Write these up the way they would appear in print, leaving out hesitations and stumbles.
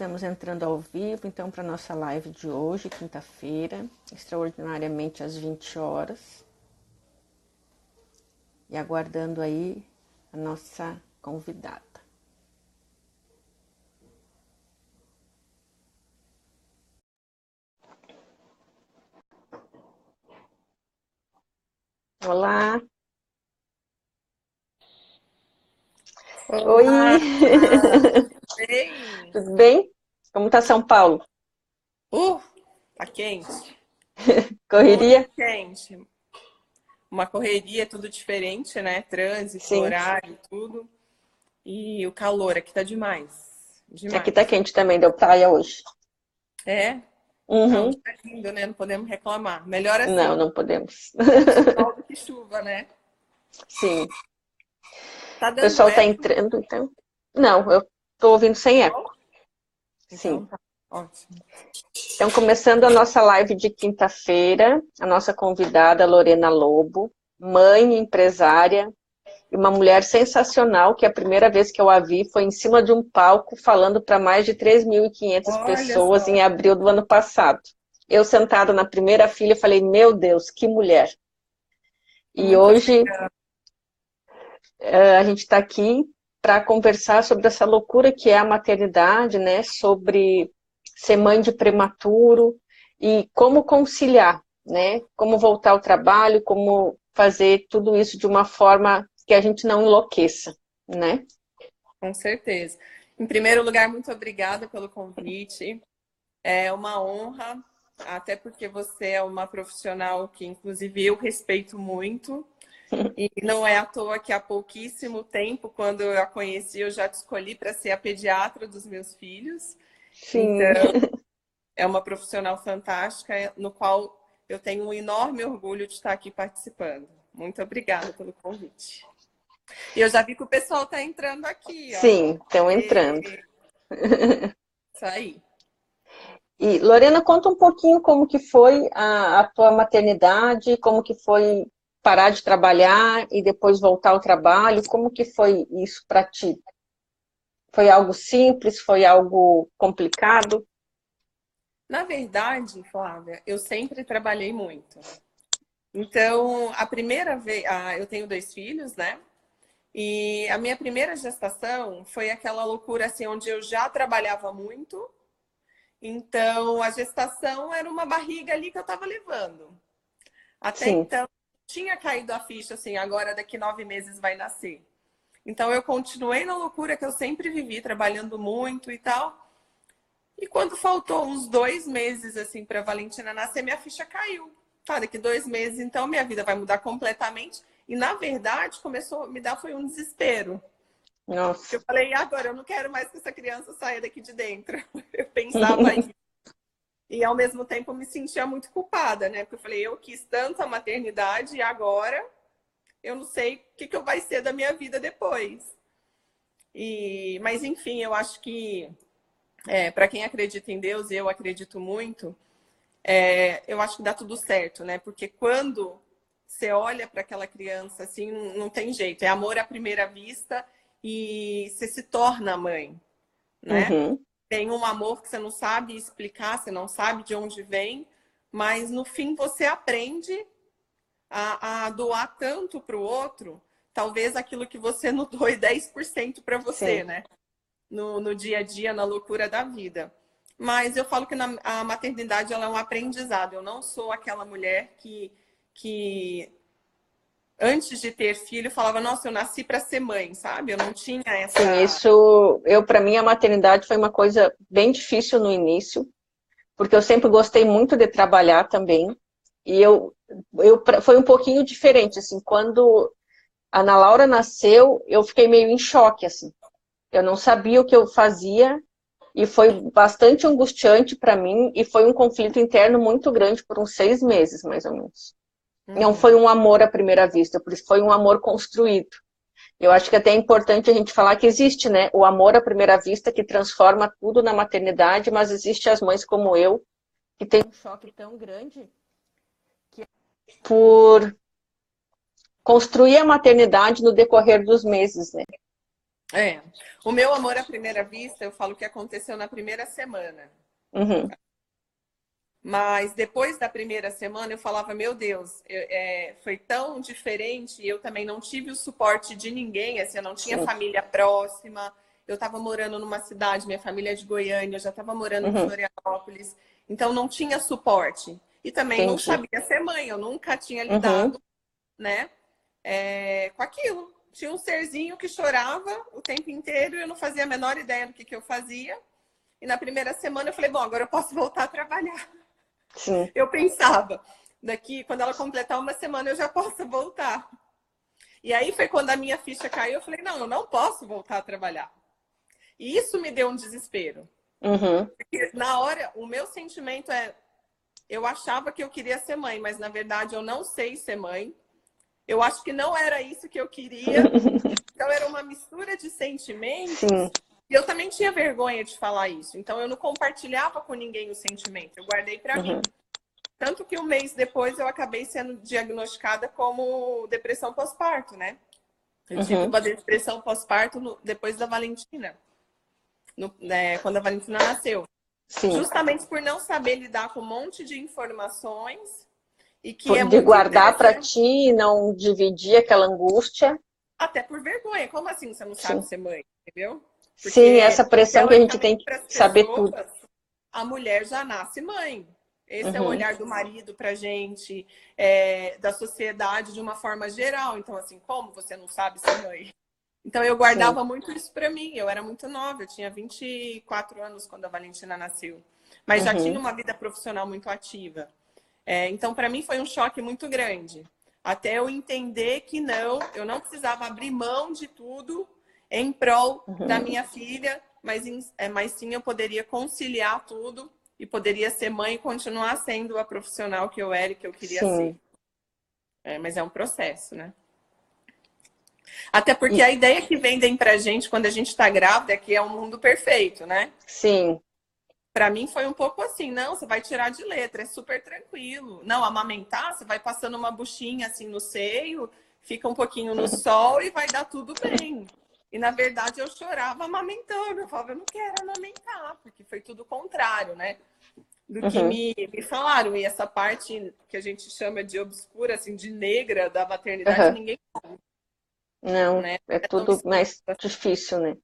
Estamos entrando ao vivo, então, para a nossa live de hoje, quinta-feira, extraordinariamente às 20 horas. E aguardando aí a nossa convidada. Olá! Olá, Oi! tudo bem? Tudo bem? Como está São Paulo? Uh, tá quente, muito Correria? quente. Uma correria, tudo diferente, né? Trânsito, Sim. horário, tudo. E o calor aqui tá demais, Aqui tá demais. quente também, deu praia hoje. É? Ah, um Uhum. dia lindo, né? Não podemos reclamar. Melhor Não, assim, não podemos. antes sol do que chuva, né? Sim. Tá O dando pessoal está eco? entrando, então? Não, eu estou ouvindo sem eco. Sim. Então tá ótimo. Então, começando a nossa live de quinta-feira, a nossa convidada Lorena Lobo, mãe, empresária e uma mulher sensacional, que a primeira vez que eu a vi foi em cima de um palco falando para mais de 3.500 Olha pessoas em só. abril do ano passado. Eu sentada na primeira fila falei, meu Deus, que mulher. E Muito hoje obrigada. a gente está aqui para conversar sobre essa loucura que é a maternidade, né? Sobre ser mãe de prematuro e como conciliar, né? Como voltar ao trabalho, como fazer tudo isso de uma forma que a gente não enlouqueça, né? Com certeza. Em primeiro lugar, muito obrigada pelo convite. É uma honra, até porque você é uma profissional que, inclusive, eu respeito muito. E não é à toa que há pouquíssimo tempo, quando eu a conheci, eu já te escolhi para ser a pediatra dos meus filhos. Sim, Então, é uma profissional fantástica, no qual eu tenho um enorme orgulho de estar aqui participando. Muito obrigada pelo convite. E eu já vi que o pessoal está entrando aqui, ó. sim, estão entrando. Isso aí. E Lorena, conta um pouquinho como que foi a tua maternidade, como que foi parar de trabalhar e depois voltar ao trabalho, como que foi isso para ti? Foi algo simples? Foi algo complicado? Na verdade, Flávia, eu sempre trabalhei muito. Então, a primeira vez, eu tenho dois filhos, né? E a minha primeira gestação foi aquela loucura assim, onde eu já trabalhava muito. Então, a gestação era uma barriga ali que eu estava levando. Até Sim, então, tinha caído a ficha assim, agora daqui 9 meses vai nascer. Então, eu continuei na loucura que eu sempre vivi, trabalhando muito e tal. E quando faltou uns 2 meses assim para Valentina nascer, minha ficha caiu. Tá, daqui 2 meses, então minha vida vai mudar completamente. E na verdade começou a me dar foi um desespero. nossa. Eu falei, e agora eu não quero mais que essa criança saia daqui de dentro. Eu pensava isso. E ao mesmo tempo eu me sentia muito culpada, né? Porque eu falei, eu quis tanto a maternidade e agora eu não sei o que vai ser da minha vida depois. Mas enfim, eu acho que para quem acredita em Deus, eu acredito muito, eu acho que dá tudo certo, né? Porque quando você olha para aquela criança, assim, não tem jeito. É amor à primeira vista e você se torna mãe, né? Uhum, Tem um amor que você não sabe explicar, você não sabe de onde vem, mas no fim você aprende a doar tanto para o outro, talvez aquilo que você não doe 10% para você, sim. né? No dia a dia, na loucura da vida. Mas eu falo que a maternidade ela é um aprendizado. Eu não sou aquela mulher que antes de ter filho falava, nossa, eu nasci para ser mãe, sabe? Eu não tinha Sim, essa. isso, para mim a maternidade foi uma coisa bem difícil no início, porque eu sempre gostei muito de trabalhar também. E foi um pouquinho diferente, assim, quando a Ana Laura nasceu, eu fiquei meio em choque, assim. Eu não sabia o que eu fazia e foi bastante angustiante para mim e foi um conflito interno muito grande por uns 6 meses, mais ou menos. Não foi Uhum. um amor à primeira vista, por isso foi um amor construído. Eu acho que até é importante a gente falar que existe, né, o amor à primeira vista que transforma tudo na maternidade, mas existe as mães como eu que tem um choque tão grande que é por construir a maternidade no decorrer dos meses, né? É. O meu amor à primeira vista, eu falo que aconteceu na primeira semana. Uhum, Mas depois da primeira semana eu falava, meu Deus, foi tão diferente. Eu também não tive o suporte de ninguém, assim, eu não tinha sim. família próxima. Eu estava morando numa cidade, minha família é de Goiânia, eu já estava morando em Uhum, Florianópolis, então não tinha suporte. E também não entendi. sabia ser mãe, eu nunca tinha Uhum, lidado, né, com aquilo. Tinha um serzinho que chorava o tempo inteiro e eu não fazia a menor ideia do que eu fazia. E na primeira semana eu falei, bom, agora eu posso voltar a trabalhar. sim. Eu pensava, daqui, quando ela completar uma semana, eu já posso voltar. E aí foi quando a minha ficha caiu, eu falei, não, eu não posso voltar a trabalhar. E isso me deu um desespero. Uhum, Porque na hora, o meu sentimento eu achava que eu queria ser mãe, mas na verdade eu não sei ser mãe. Eu acho que não era isso que eu queria. Então era uma mistura de sentimentos. sim. E eu também tinha vergonha de falar isso. Então eu não compartilhava com ninguém o sentimento. Eu guardei para Uhum, mim. Tanto que um mês depois eu acabei sendo diagnosticada como depressão pós-parto, né? Eu tive uhum, uma depressão pós-parto depois da Valentina, né, quando a Valentina nasceu. sim. Justamente por não saber lidar com um monte de informações e que é De muito guardar para interessante, ti e não dividir aquela angústia. até por vergonha. Como assim você não sabe Sim. ser mãe? Entendeu? Sim, essa Porque, pressão que a gente tem teoricamente, que para as saber tudo. pessoas, a mulher já nasce mãe. Esse é o Uhum, olhar do marido para a gente, da sociedade de uma forma geral. Então, assim, como você não sabe ser mãe? Então, eu sim. guardava muito isso para mim. Eu era muito nova, eu tinha 24 anos quando a Valentina nasceu. Mas já tinha Uhum, uma vida profissional muito ativa. Então, para mim, foi um choque muito grande. Até eu entender que não, eu não precisava abrir mão de tudo em prol da uhum, minha filha, mas sim eu poderia conciliar tudo e poderia ser mãe e continuar sendo a profissional que eu era e que eu queria ser. sim. Mas é um processo, né? Até porque E, a ideia que vendem pra gente quando a gente está grávida é que é um mundo perfeito, né? sim. Para mim foi um pouco assim, não, você vai tirar de letra, é super tranquilo. Não, amamentar, você vai passando uma buchinha assim no seio, fica um pouquinho no sol e vai dar tudo bem. E na verdade eu chorava amamentando, eu falava, eu não quero amamentar, porque foi tudo o contrário, né? Do que Uhum, me falaram. E essa parte que a gente chama de obscura, assim, de negra da maternidade, uhum. ninguém, Não, né? é É tão tudo escuro. mais difícil, né?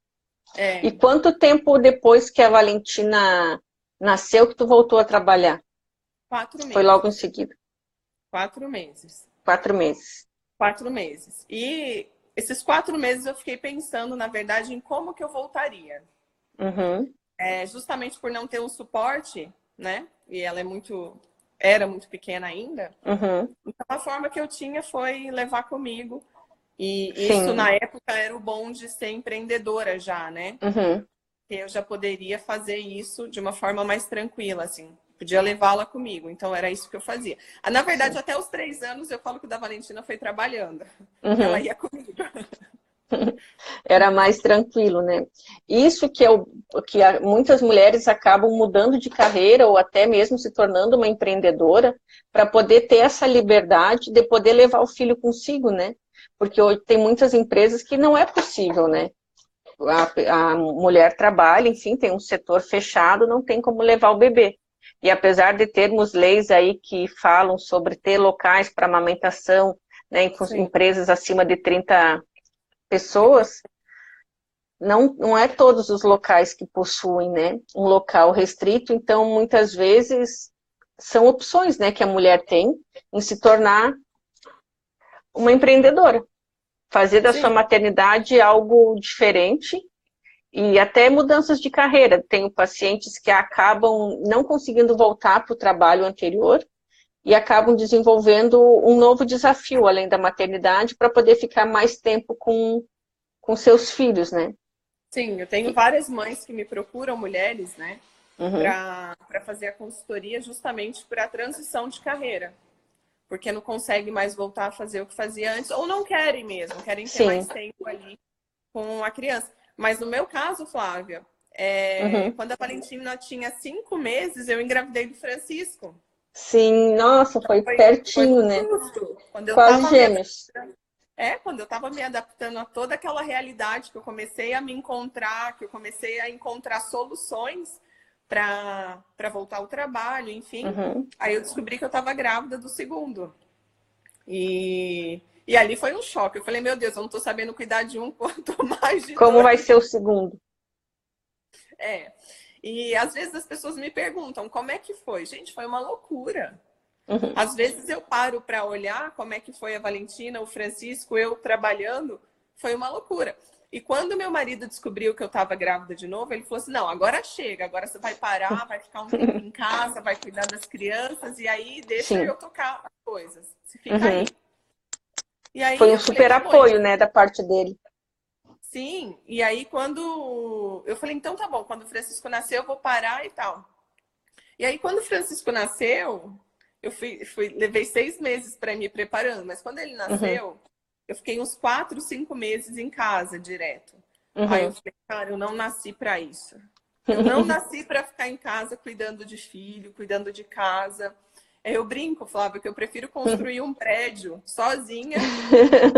E É, quanto tempo depois que a Valentina nasceu que tu voltou a trabalhar? Foi logo em meses. seguida? 4 meses. 4 meses. 4 meses. E esses 4 meses eu fiquei pensando, na verdade, em como que eu voltaria. Uhum, Justamente por não ter um suporte, né? E ela era muito pequena ainda. uhum. Então a forma que eu tinha foi levar comigo. E isso Sim. na época era o bom de ser empreendedora já, né? Uhum, Eu já poderia fazer isso de uma forma mais tranquila, assim. Podia levá-la comigo. Então era isso que eu fazia. Na verdade, sim. até os 3 anos eu falo que o da Valentina foi trabalhando. Que ela Uhum. ia comigo. Era mais tranquilo, né? Isso que muitas mulheres acabam mudando de carreira ou até mesmo se tornando uma empreendedora para poder ter essa liberdade de poder levar o filho consigo, né? Porque hoje tem muitas empresas que não é possível, né? A mulher trabalha, enfim, tem um setor fechado, não tem como levar o bebê. E apesar de termos leis aí que falam sobre ter locais para amamentação, né, em Sim. empresas acima de 30 pessoas, não é todos os locais que possuem, né, um local restrito, então muitas vezes são opções, né, que a mulher tem em se tornar uma empreendedora, fazer da sua Sim. maternidade algo diferente e até mudanças de carreira. Tenho pacientes que acabam não conseguindo voltar para o trabalho anterior e acabam desenvolvendo um novo desafio além da maternidade para poder ficar mais tempo com seus filhos, né? Sim, eu tenho várias mães que me procuram, mulheres, né, Uhum. para fazer a consultoria justamente para a transição de carreira. Porque não consegue mais voltar a fazer o que fazia antes, ou não querem mesmo, querem ter mais Sim. tempo ali com a criança. Mas no meu caso, Flávia, Uhum. quando a Valentina tinha 5 meses, eu engravidei do Francisco. Sim, nossa, foi Foi no pertinho, né? susto. Quando eu Quase tava gêmeos. Quando eu estava me adaptando a toda aquela realidade, que eu comecei a me encontrar, que eu comecei a encontrar soluções para voltar ao trabalho, enfim. Uhum. Aí eu descobri que eu estava grávida do segundo. E ali foi um choque. Eu falei, meu Deus, eu não estou sabendo cuidar de um, quanto mais de Como vai dois. ser o segundo? E às vezes as pessoas me perguntam, como é que foi? Gente, foi uma loucura. Uhum. Às vezes eu paro para olhar como é que foi a Valentina, o Francisco, eu trabalhando, foi uma loucura. E quando meu marido descobriu que eu estava grávida de novo, ele falou assim, não, agora chega, agora você vai parar, vai ficar um tempo em casa, vai cuidar das crianças, e aí deixa Sim. eu tocar as coisas. Você fica Uhum. aí. E aí Foi um eu falei, super tá bom. apoio, né, da parte dele. Sim, e aí quando... Eu falei, então tá bom, quando o Francisco nasceu, eu vou parar e tal. E aí quando o Francisco nasceu, eu levei 6 meses para ir me preparando, mas quando ele Uhum. nasceu, eu fiquei uns 4, 5 meses em casa direto. Aí eu Uhum. falei, cara, eu não nasci para isso. Eu não nasci para ficar em casa cuidando de filho, cuidando de casa. Eu brinco, Flávio, que eu prefiro construir um prédio sozinha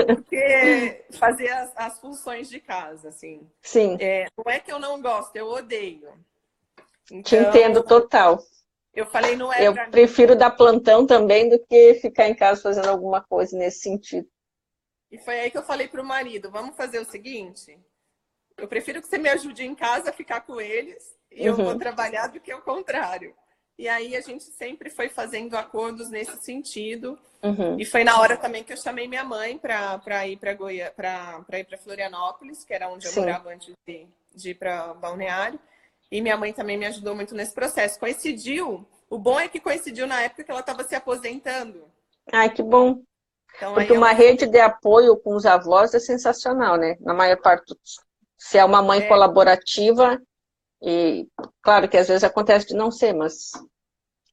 do que fazer as funções de casa, assim. Sim, Não é que eu não gosto, eu odeio. te Então, entendo total. eu falei, não é Eu para mim. prefiro dar plantão também do que ficar em casa fazendo alguma coisa nesse sentido. E foi aí que eu falei para o marido, vamos fazer o seguinte, eu prefiro que você me ajude em casa a ficar com eles e eu vou Uhum. trabalhar do que o contrário. E aí a gente sempre foi fazendo acordos nesse sentido. Uhum. E foi na hora também que eu chamei minha mãe para ir para Florianópolis, que era onde eu Sim. morava antes de ir para Balneário. E minha mãe também me ajudou muito nesse processo. Coincidiu, o bom é que coincidiu na época que ela estava se aposentando. Ai, que bom. Então aí Porque uma ela rede foi. de apoio com os avós é sensacional, né? Na maior parte, se é uma mãe colaborativa, e claro que às vezes acontece de não ser, mas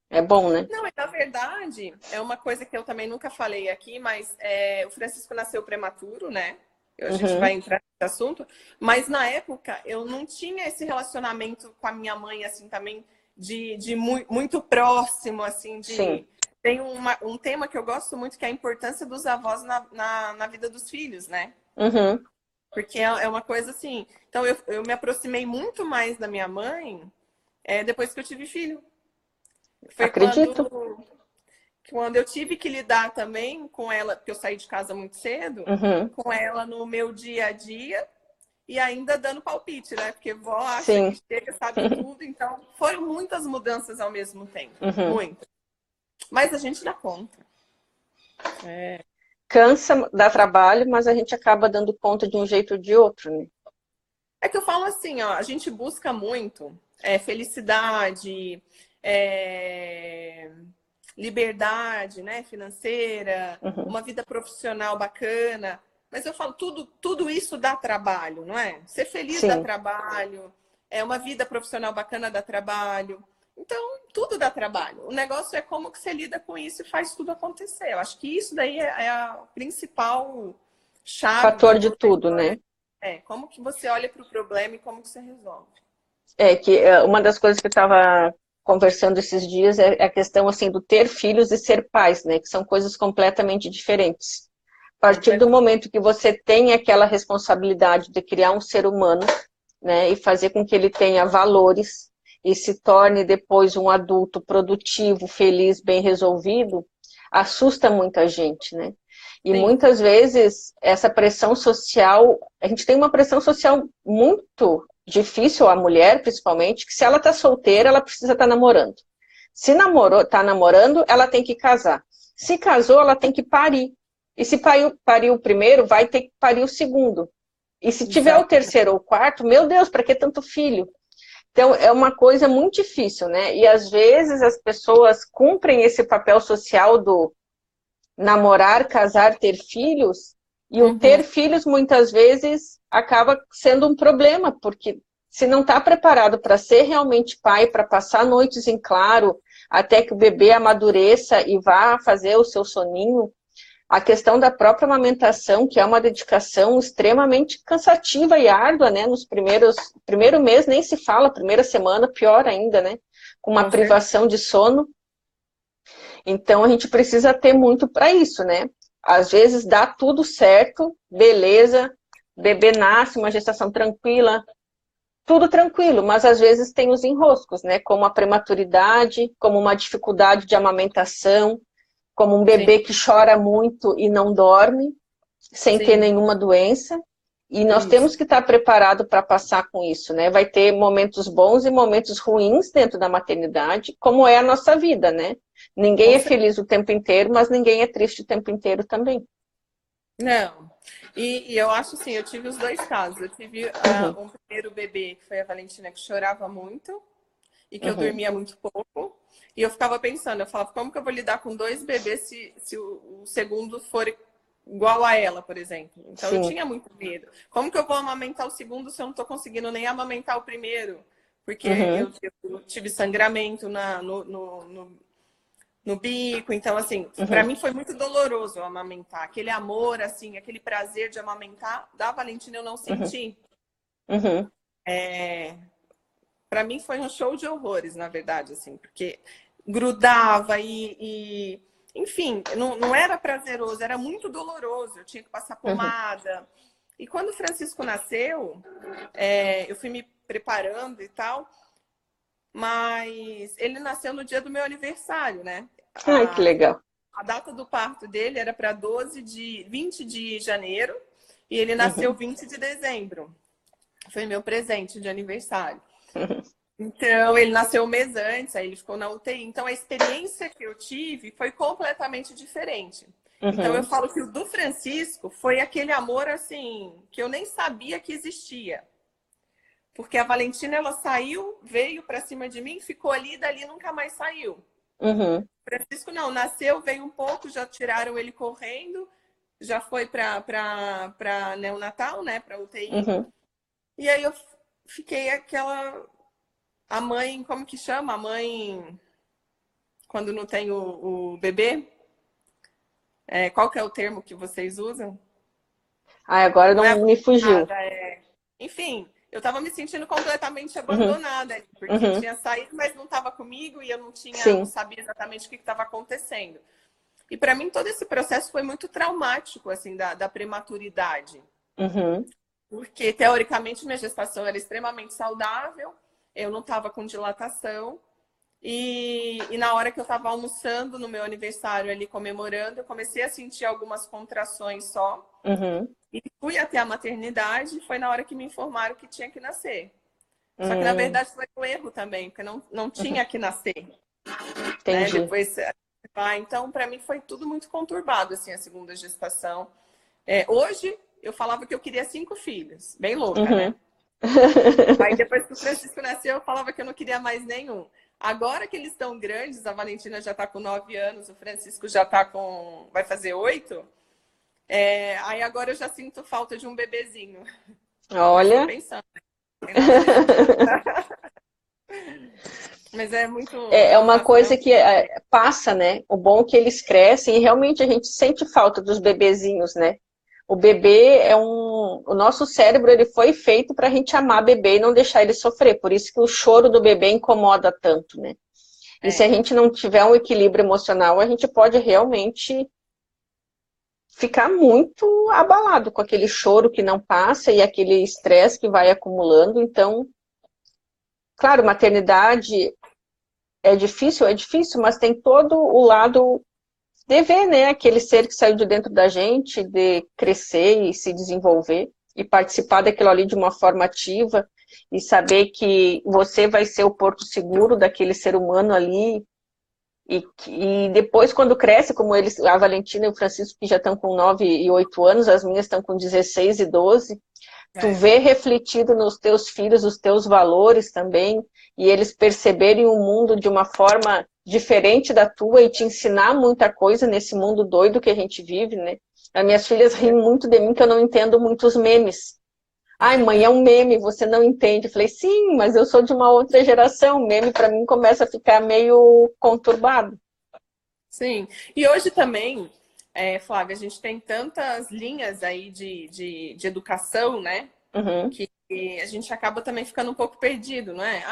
é bom, né? Não, na verdade, é uma coisa que eu também nunca falei aqui, mas o Francisco nasceu prematuro, né? A gente vai Uhum. entrar nesse assunto. Mas na época eu não tinha esse relacionamento com a minha mãe, assim, também, muito próximo, assim, Sim. Tem um tema que eu gosto muito, que é a importância dos avós na vida dos filhos, né? Uhum. Porque é uma coisa assim. Então eu me aproximei muito mais da minha mãe depois que eu tive filho. Foi Acredito. quando eu tive que lidar também com ela, porque eu saí de casa muito cedo, Uhum. com ela no meu dia a dia e ainda dando palpite, né? Porque vó acha que Sim. chega, sabe tudo. Então, foram muitas mudanças ao mesmo tempo. Uhum. Muitas. Mas a gente dá conta. Cansa, dá trabalho, mas a gente acaba dando conta de um jeito ou de outro, né? É que eu falo assim, ó, a gente busca muito felicidade, liberdade, né, financeira, Uhum. uma vida profissional bacana. Mas eu falo, tudo isso dá trabalho, não é? Ser feliz dá Sim. trabalho, uma vida profissional bacana dá trabalho. Então, tudo dá trabalho. O negócio é como que você lida com isso e faz tudo acontecer. Eu acho que isso daí é a principal chave que Fator de você tudo, né? como que você olha para o problema e como que você resolve. É que uma das coisas que eu estava conversando esses dias é a questão assim do ter filhos e ser pais, né? Que são coisas completamente diferentes. A partir do momento que você tem aquela responsabilidade de criar um ser humano, né, e fazer com que ele tenha valores e se torne depois um adulto produtivo, feliz, bem resolvido, assusta muita gente, né? E Sim. muitas vezes essa pressão social, a gente tem uma pressão social muito difícil, a mulher principalmente, que se ela está solteira, ela precisa estar namorando. Se está namorando, ela tem que casar. Se casou, ela tem que parir. E se pariu o primeiro, vai ter que parir o segundo. E se tiver o Exato. terceiro ou o quarto, meu Deus, para que tanto filho? Então, é uma coisa muito difícil, né? E às vezes as pessoas cumprem esse papel social do namorar, casar, ter filhos, e o ter filhos muitas vezes acaba sendo um problema, porque se não está preparado para ser realmente pai, para passar noites em claro, até que o bebê amadureça e vá fazer o seu soninho, a questão da própria amamentação, que é uma dedicação extremamente cansativa e árdua, né? Primeiro mês nem se fala, primeira semana, pior ainda, né? Com uma Com certeza. privação de sono. Então, a gente precisa ter muito para isso, né? Às vezes dá tudo certo, beleza, bebê nasce, uma gestação tranquila, tudo tranquilo, mas às vezes tem os enroscos, né? Como a prematuridade, como uma dificuldade de amamentação, como um Sim, bebê que chora muito e não dorme, sem ter sim, nenhuma doença. E nós isso. temos que estar preparados para passar com isso, né? Vai ter momentos bons e momentos ruins dentro da maternidade, como é a nossa vida, né? Ninguém Com é certeza. feliz o tempo inteiro, mas ninguém é triste o tempo inteiro também. Não. E eu acho assim, eu tive os dois casos. Eu tive Uhum, um primeiro bebê, que foi a Valentina, que chorava muito e que eu uhum, dormia muito pouco. E eu ficava pensando, eu falava, como que eu vou lidar com dois bebês se o segundo for igual a ela, por exemplo? Então eu sim, tinha muito medo. Como que eu vou amamentar o segundo se eu não estou conseguindo nem amamentar o primeiro? Porque uhum, eu tive sangramento no bico. Então, assim, para uhum, mim foi muito doloroso amamentar. Aquele amor, assim, aquele prazer de amamentar, da Valentina eu não uhum, senti. uhum, Para mim foi um show de horrores, na verdade, assim, porque grudava enfim, não era prazeroso, era muito doloroso. Eu tinha que passar uhum, pomada. E quando o Francisco nasceu, eu fui me preparando e tal, mas ele nasceu no dia do meu aniversário, né? ai, que legal. A data do parto dele era para 20 de janeiro e ele nasceu Uhum, 20 de dezembro. Foi meu presente de aniversário. uhum, Então, ele nasceu um mês antes, aí ele ficou na UTI. Então, a experiência que eu tive foi completamente diferente. Então, eu uhum, falo que o do Francisco foi aquele amor, assim, que eu nem sabia que existia. Porque a Valentina, ela saiu, veio para cima de mim, ficou ali, e dali nunca mais saiu. uhum, Francisco não, nasceu, veio um pouco, já tiraram ele correndo, já foi para neonatal, né, para UTI. uhum. E aí eu fiquei aquela a mãe, como que chama? A mãe quando não tem o bebê? Qual que é o termo que vocês usam? Ai, agora Não é não me fugiu. abandonada, enfim, eu estava me sentindo completamente Uhum, abandonada, porque uhum, tinha saído, mas não estava comigo e eu não sim, sabia exatamente o que estava acontecendo. E para mim todo esse processo foi muito traumático, assim, da prematuridade. uhum, Porque, teoricamente, minha gestação era extremamente saudável, eu não estava com dilatação. E na hora que eu estava almoçando no meu aniversário ali, comemorando, eu comecei a sentir algumas contrações só. uhum, E fui até a maternidade, foi na hora que me informaram que tinha que nascer. Só que, na uhum, verdade, foi um erro também, porque não uhum. tinha que nascer, né? Entendi. Depois, então, para mim foi tudo muito conturbado, assim, a segunda gestação. Hoje, eu falava que eu queria 5 filhos. Bem louca, Uhum. né? Aí, depois que o Francisco nasceu, eu falava que eu não queria mais nenhum. Agora que eles estão grandes, a Valentina já está com 9 anos, o Francisco já está com... vai fazer 8. Aí agora eu já sinto falta de um bebezinho. Mas estou Olha, pensando, tem nada decidido. Mas é muito... é uma coisa que passa, né? O bom é que eles crescem e realmente a gente sente falta dos bebezinhos, né? O bebê o nosso cérebro ele foi feito para a gente amar bebê e não deixar ele sofrer. Por isso que o choro do bebê incomoda tanto, né? E se a É, gente não tiver um equilíbrio emocional, a gente pode realmente ficar muito abalado com aquele choro que não passa e aquele estresse que vai acumulando. Então, claro, maternidade é difícil, mas tem todo o lado de ver, né, aquele ser que saiu de dentro da gente, de crescer e se desenvolver e participar daquilo ali de uma forma ativa e saber que você vai ser o porto seguro daquele ser humano ali e depois quando cresce, como eles, a Valentina e o Francisco que já estão com 9 e 8 anos, as minhas estão com 16 e 12, tu é. vê refletido nos teus filhos os teus valores também, e eles perceberem o mundo de uma forma diferente da tua e te ensinar muita coisa nesse mundo doido que a gente vive, né? As minhas filhas riem muito de mim que eu não entendo muitos memes. Ai, mãe, é um meme, você não entende. Eu falei, sim, mas eu sou de uma outra geração. O meme para mim começa a ficar meio conturbado. Sim. E hoje também, Flávia, a gente tem tantas linhas aí de educação, né? Uhum, Que a gente acaba também ficando um pouco perdido, não é?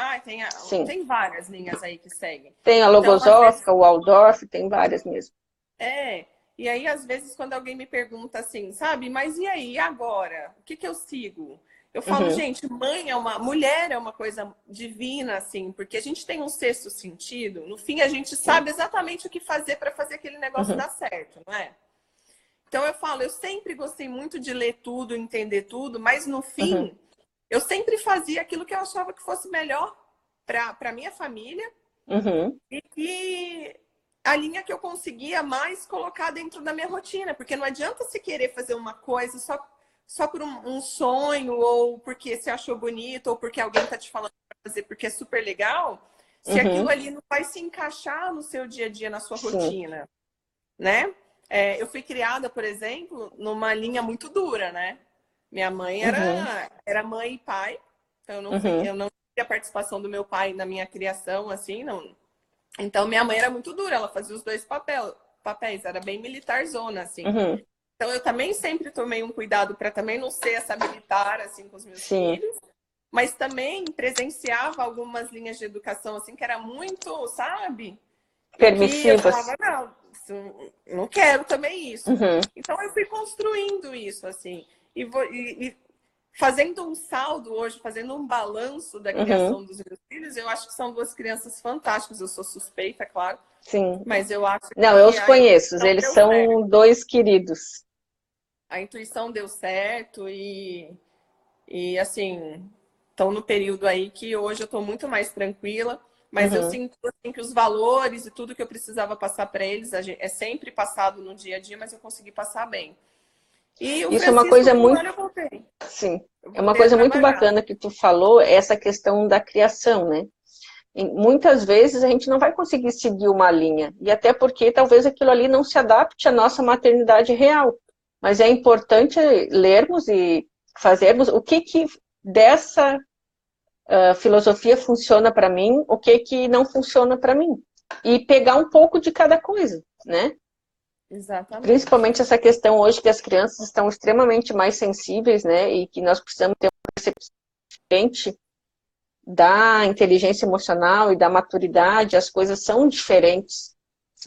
sim. Tem várias linhas aí que seguem. Tem a Então, às vezes, Logosófica, o Waldorf, tem várias mesmo. é. E aí, às vezes, quando alguém me pergunta assim, sabe, mas e aí, e agora? O que que eu sigo? Eu falo, Uhum, gente, mulher é uma coisa divina, assim, porque a gente tem um sexto sentido. No fim, a gente sim. sabe exatamente o que fazer para fazer aquele negócio Uhum, dar certo, não é? Então, eu falo, eu sempre gostei muito de ler tudo, entender tudo, mas no uhum, fim, eu sempre fazia aquilo que eu achava que fosse melhor para minha família uhum, e que a linha que eu conseguia mais colocar dentro da minha rotina, porque não adianta se querer fazer uma coisa só por um sonho, ou porque você achou bonito, ou porque alguém está te falando para fazer porque é super legal, se aquilo uhum, ali não vai se encaixar no seu dia a dia, na sua sim. rotina, né? Eu fui criada, por exemplo, numa linha muito dura, né? Minha mãe Uhum, era mãe e pai, então uhum, eu não tive a participação do meu pai na minha criação, assim, não. Então, minha mãe era muito dura, ela fazia os dois papéis, era bem militarzona, assim. uhum, Então, eu também sempre tomei um cuidado para também não ser essa militar, assim, com os meus sim. filhos, mas também presenciava algumas linhas de educação, assim, que era muito, sabe? E que eu Permissivas. falava, não, não quero também isso. Uhum, Então, eu fui construindo isso, assim, e fazendo um saldo hoje, fazendo um balanço da uhum, criação dos meus filhos, eu acho que são duas crianças fantásticas. Eu sou suspeita, claro, sim. mas eu acho Não, eu que os conheço, intuição eles deu certo. são dois queridos. A intuição deu certo e assim, estão no período aí que hoje eu estou muito mais tranquila, mas eu Uhum. sinto assim, que os valores e tudo que eu precisava passar para eles é sempre passado no dia a dia, mas eu consegui passar bem. E o Isso é uma Francisco, coisa com um muito, ano, eu voltei. sim, Eu é uma voltei a coisa muito trabalhar. bacana que tu falou, essa questão da criação, né? E muitas vezes a gente não vai conseguir seguir uma linha, e até porque talvez aquilo ali não se adapte à nossa maternidade real. Mas é importante lermos e fazermos o que que dessa filosofia funciona para mim, o que que não funciona para mim. E pegar um pouco de cada coisa, né? Exatamente. Principalmente essa questão hoje que as crianças estão extremamente mais sensíveis, né? E que nós precisamos ter uma percepção diferente da inteligência emocional e da maturidade, as coisas são diferentes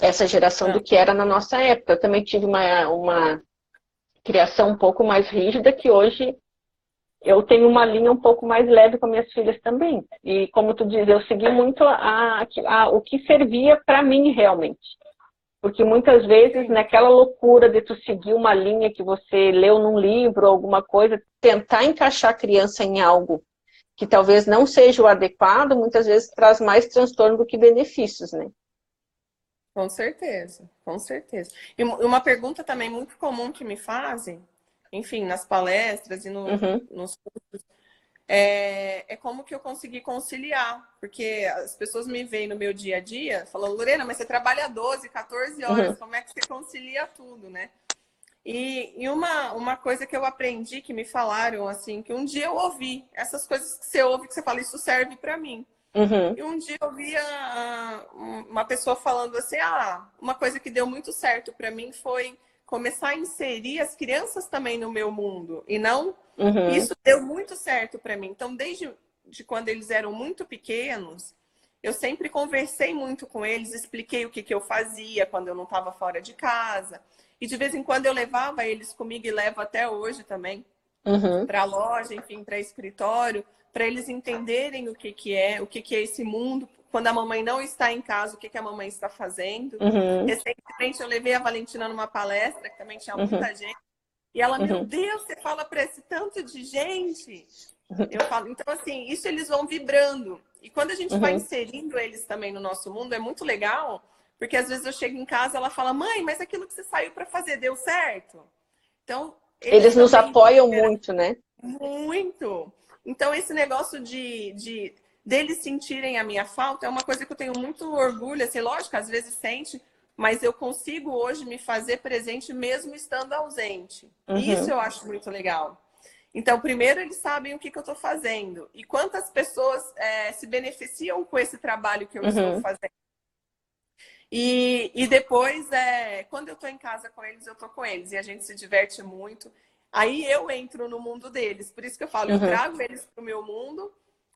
essa geração do Ah, que era na nossa época. Eu também tive uma criação um pouco mais rígida que hoje eu tenho uma linha um pouco mais leve com minhas filhas também. E como tu diz, eu segui muito o que servia para mim realmente. Porque muitas vezes, sim, naquela loucura de tu seguir uma linha que você leu num livro ou alguma coisa, tentar encaixar a criança em algo que talvez não seja o adequado, muitas vezes traz mais transtorno do que benefícios, né? com certeza, com certeza. E uma pergunta também muito comum que me fazem, enfim, nas palestras e Uhum, nos cursos, é como que eu consegui conciliar, porque as pessoas me veem no meu dia a dia falando, Lorena, mas você trabalha 12, 14 horas, uhum, como é que você concilia tudo, né? E uma coisa que eu aprendi, que me falaram, assim, que um dia eu ouvi, essas coisas que você ouve, que você fala, isso serve para mim. uhum, E um dia eu vi uma pessoa falando assim, uma coisa que deu muito certo para mim foi começar a inserir as crianças também no meu mundo. E não, uhum, isso deu muito certo para mim. Então, desde de quando eles eram muito pequenos, eu sempre conversei muito com eles, expliquei o que, que eu fazia quando eu não estava fora de casa. E de vez em quando eu levava eles comigo e levo até hoje também uhum, para a loja, enfim, para escritório, para eles entenderem o que que é esse mundo, quando a mamãe não está em casa, o que que a mamãe está fazendo. uhum, Recentemente eu levei a Valentina numa palestra, que também tinha uhum, muita gente, e ela, meu uhum, Deus, você fala para esse tanto de gente. Eu falo, então assim, isso eles vão vibrando. E quando a gente vai uhum. inserindo eles também no nosso mundo, é muito legal, porque às vezes eu chego em casa, ela fala, mãe, mas aquilo que você saiu para fazer deu certo? Então, eles Eles nos também vão apoiam muito, né? muito. Então, esse negócio deles sentirem a minha falta é uma coisa que eu tenho muito orgulho. Assim, lógico, às vezes sente, mas eu consigo hoje me fazer presente mesmo estando ausente. E isso Uhum, eu acho muito legal. Então, primeiro, eles sabem o que, que eu estou fazendo e quantas pessoas se beneficiam com esse trabalho que eu estou uhum, fazendo. E depois, quando eu estou em casa com eles, eu estou com eles. E a gente se diverte muito. Aí eu entro no mundo deles. Por isso que eu falo, eu uhum, trago eles para o meu mundo.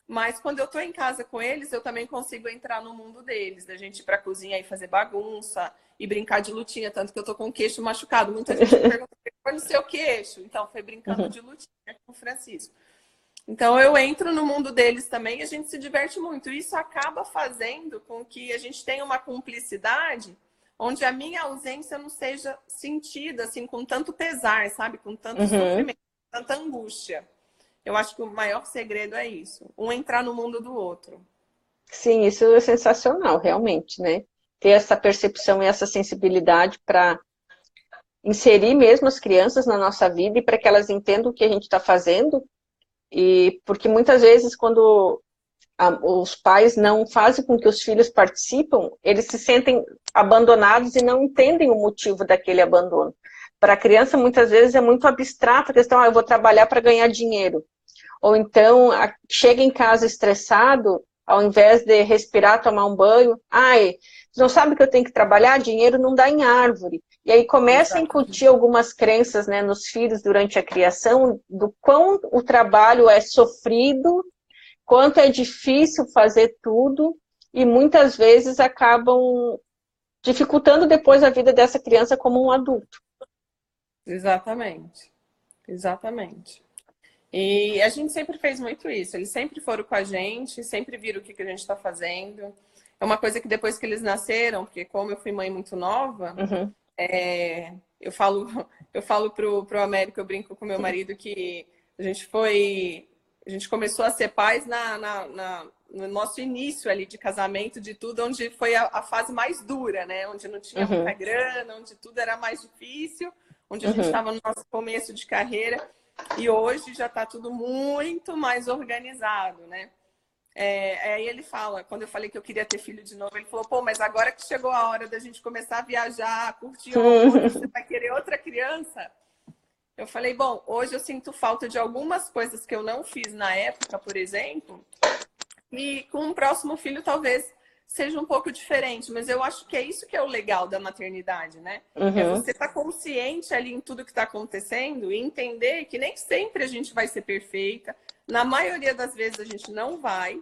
Mas quando eu tô em casa com eles, eu também consigo entrar no mundo deles, da gente ir pra cozinha e fazer bagunça e brincar de lutinha, tanto que eu tô com o queixo machucado. Muita gente me pergunta, foi no seu queixo? Então, foi brincando Uhum. de lutinha com o Francisco. Então, eu entro no mundo deles também e a gente se diverte muito. Isso acaba fazendo com que a gente tenha uma cumplicidade onde a minha ausência não seja sentida assim com tanto pesar, sabe? Com tanto Uhum. sofrimento, tanta angústia. Eu acho que o maior segredo é isso, um entrar no mundo do outro. Sim, isso é sensacional, realmente, né? Ter essa percepção e essa sensibilidade para inserir mesmo as crianças na nossa vida e para que elas entendam o que a gente está fazendo. E porque muitas vezes, quando os pais não fazem com que os filhos participam, eles se sentem abandonados e não entendem o motivo daquele abandono. Para a criança, muitas vezes, é muito abstrata a questão, eu vou trabalhar para ganhar dinheiro. Ou então, chega em casa estressado, ao invés de respirar, tomar um banho, ai, tu não sabe que eu tenho que trabalhar? Dinheiro não dá em árvore. E aí começa a Exatamente. incutir algumas crenças, né, nos filhos durante a criação, do quão o trabalho é sofrido, quanto é difícil fazer tudo, e muitas vezes acabam dificultando depois a vida dessa criança como um adulto. Exatamente. Exatamente. E a gente sempre fez muito isso. Eles sempre foram com a gente, sempre viram o que que a gente está fazendo. É uma coisa que depois que eles nasceram, porque como eu fui mãe muito nova, Uhum, eu falo, eu falo pro Américo, eu brinco com meu marido que a gente foi, a gente começou a ser pais no nosso início ali de casamento, de tudo, onde foi a fase mais dura, né? Onde não tinha muita uhum, grana, onde tudo era mais difícil, onde a gente uhum. estava no nosso começo de carreira. E hoje já está tudo muito mais organizado, né? Aí ele fala, quando eu falei que eu queria ter filho de novo, ele falou, pô, mas agora que chegou a hora da gente começar a viajar, curtir horrores, você vai querer outra criança? Eu falei, bom, hoje eu sinto falta de algumas coisas que eu não fiz na época, por exemplo, e com um próximo filho talvez seja um pouco diferente, mas eu acho que é isso que é o legal da maternidade, né? É Uhum, você estar consciente ali em tudo que está acontecendo e entender que nem sempre a gente vai ser perfeita, na maioria das vezes a gente não vai,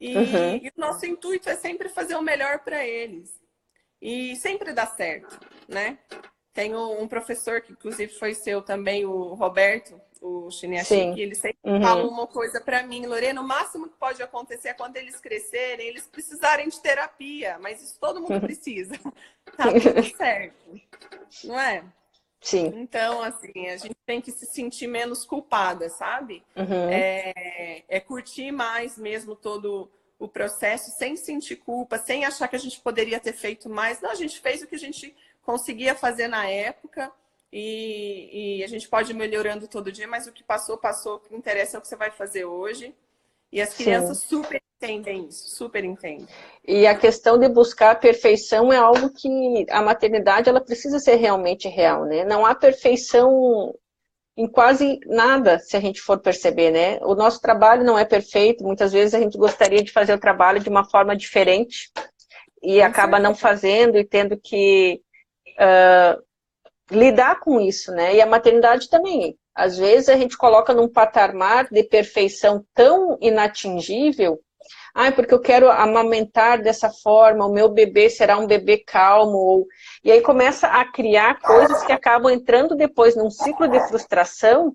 uhum. e o nosso intuito é sempre fazer o melhor para eles. E sempre dá certo, né? Tem um professor que inclusive foi seu também, o Roberto, o Sim. Chiniachiki, ele sempre fala Uhum. uma coisa para mim, Lorena, o máximo que pode acontecer é quando eles crescerem, eles precisarem de terapia, mas isso todo mundo precisa. Tá tudo certo, não é? Sim. Então, assim, a gente tem que se sentir menos culpada, sabe? Uhum. É curtir mais mesmo todo o processo, sem sentir culpa, sem achar que a gente poderia ter feito mais. Não, a gente fez o que a gente conseguia fazer na época e a gente pode ir melhorando todo dia, mas o que passou, passou. O que interessa é o que você vai fazer hoje. E as crianças Sim. super entendem isso, super entendem. E a questão de buscar a perfeição é algo que a maternidade ela precisa ser realmente real, né? Não há perfeição em quase nada, se a gente for perceber, né? O nosso trabalho não é perfeito, muitas vezes a gente gostaria de fazer o trabalho de uma forma diferente e Com acaba não certeza. fazendo e tendo que lidar com isso, né? E a maternidade também. Às vezes a gente coloca num patamar de perfeição tão inatingível. Ah, porque eu quero amamentar dessa forma, o meu bebê será um bebê calmo. E aí começa a criar coisas que acabam entrando depois num ciclo de frustração,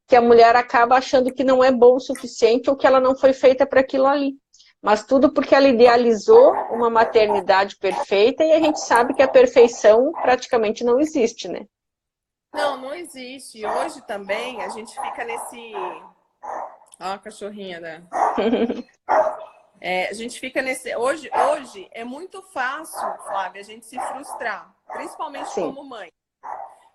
que a mulher acaba achando que não é bom o suficiente ou que ela não foi feita para aquilo ali. Mas tudo porque ela idealizou uma maternidade perfeita e a gente sabe que a perfeição praticamente não existe, né? Não, não existe. Hoje também a gente fica nesse. Ó, a cachorrinha, né? A gente fica nesse. Hoje é muito fácil, Flávia, a gente se frustrar, principalmente Sim. como mãe.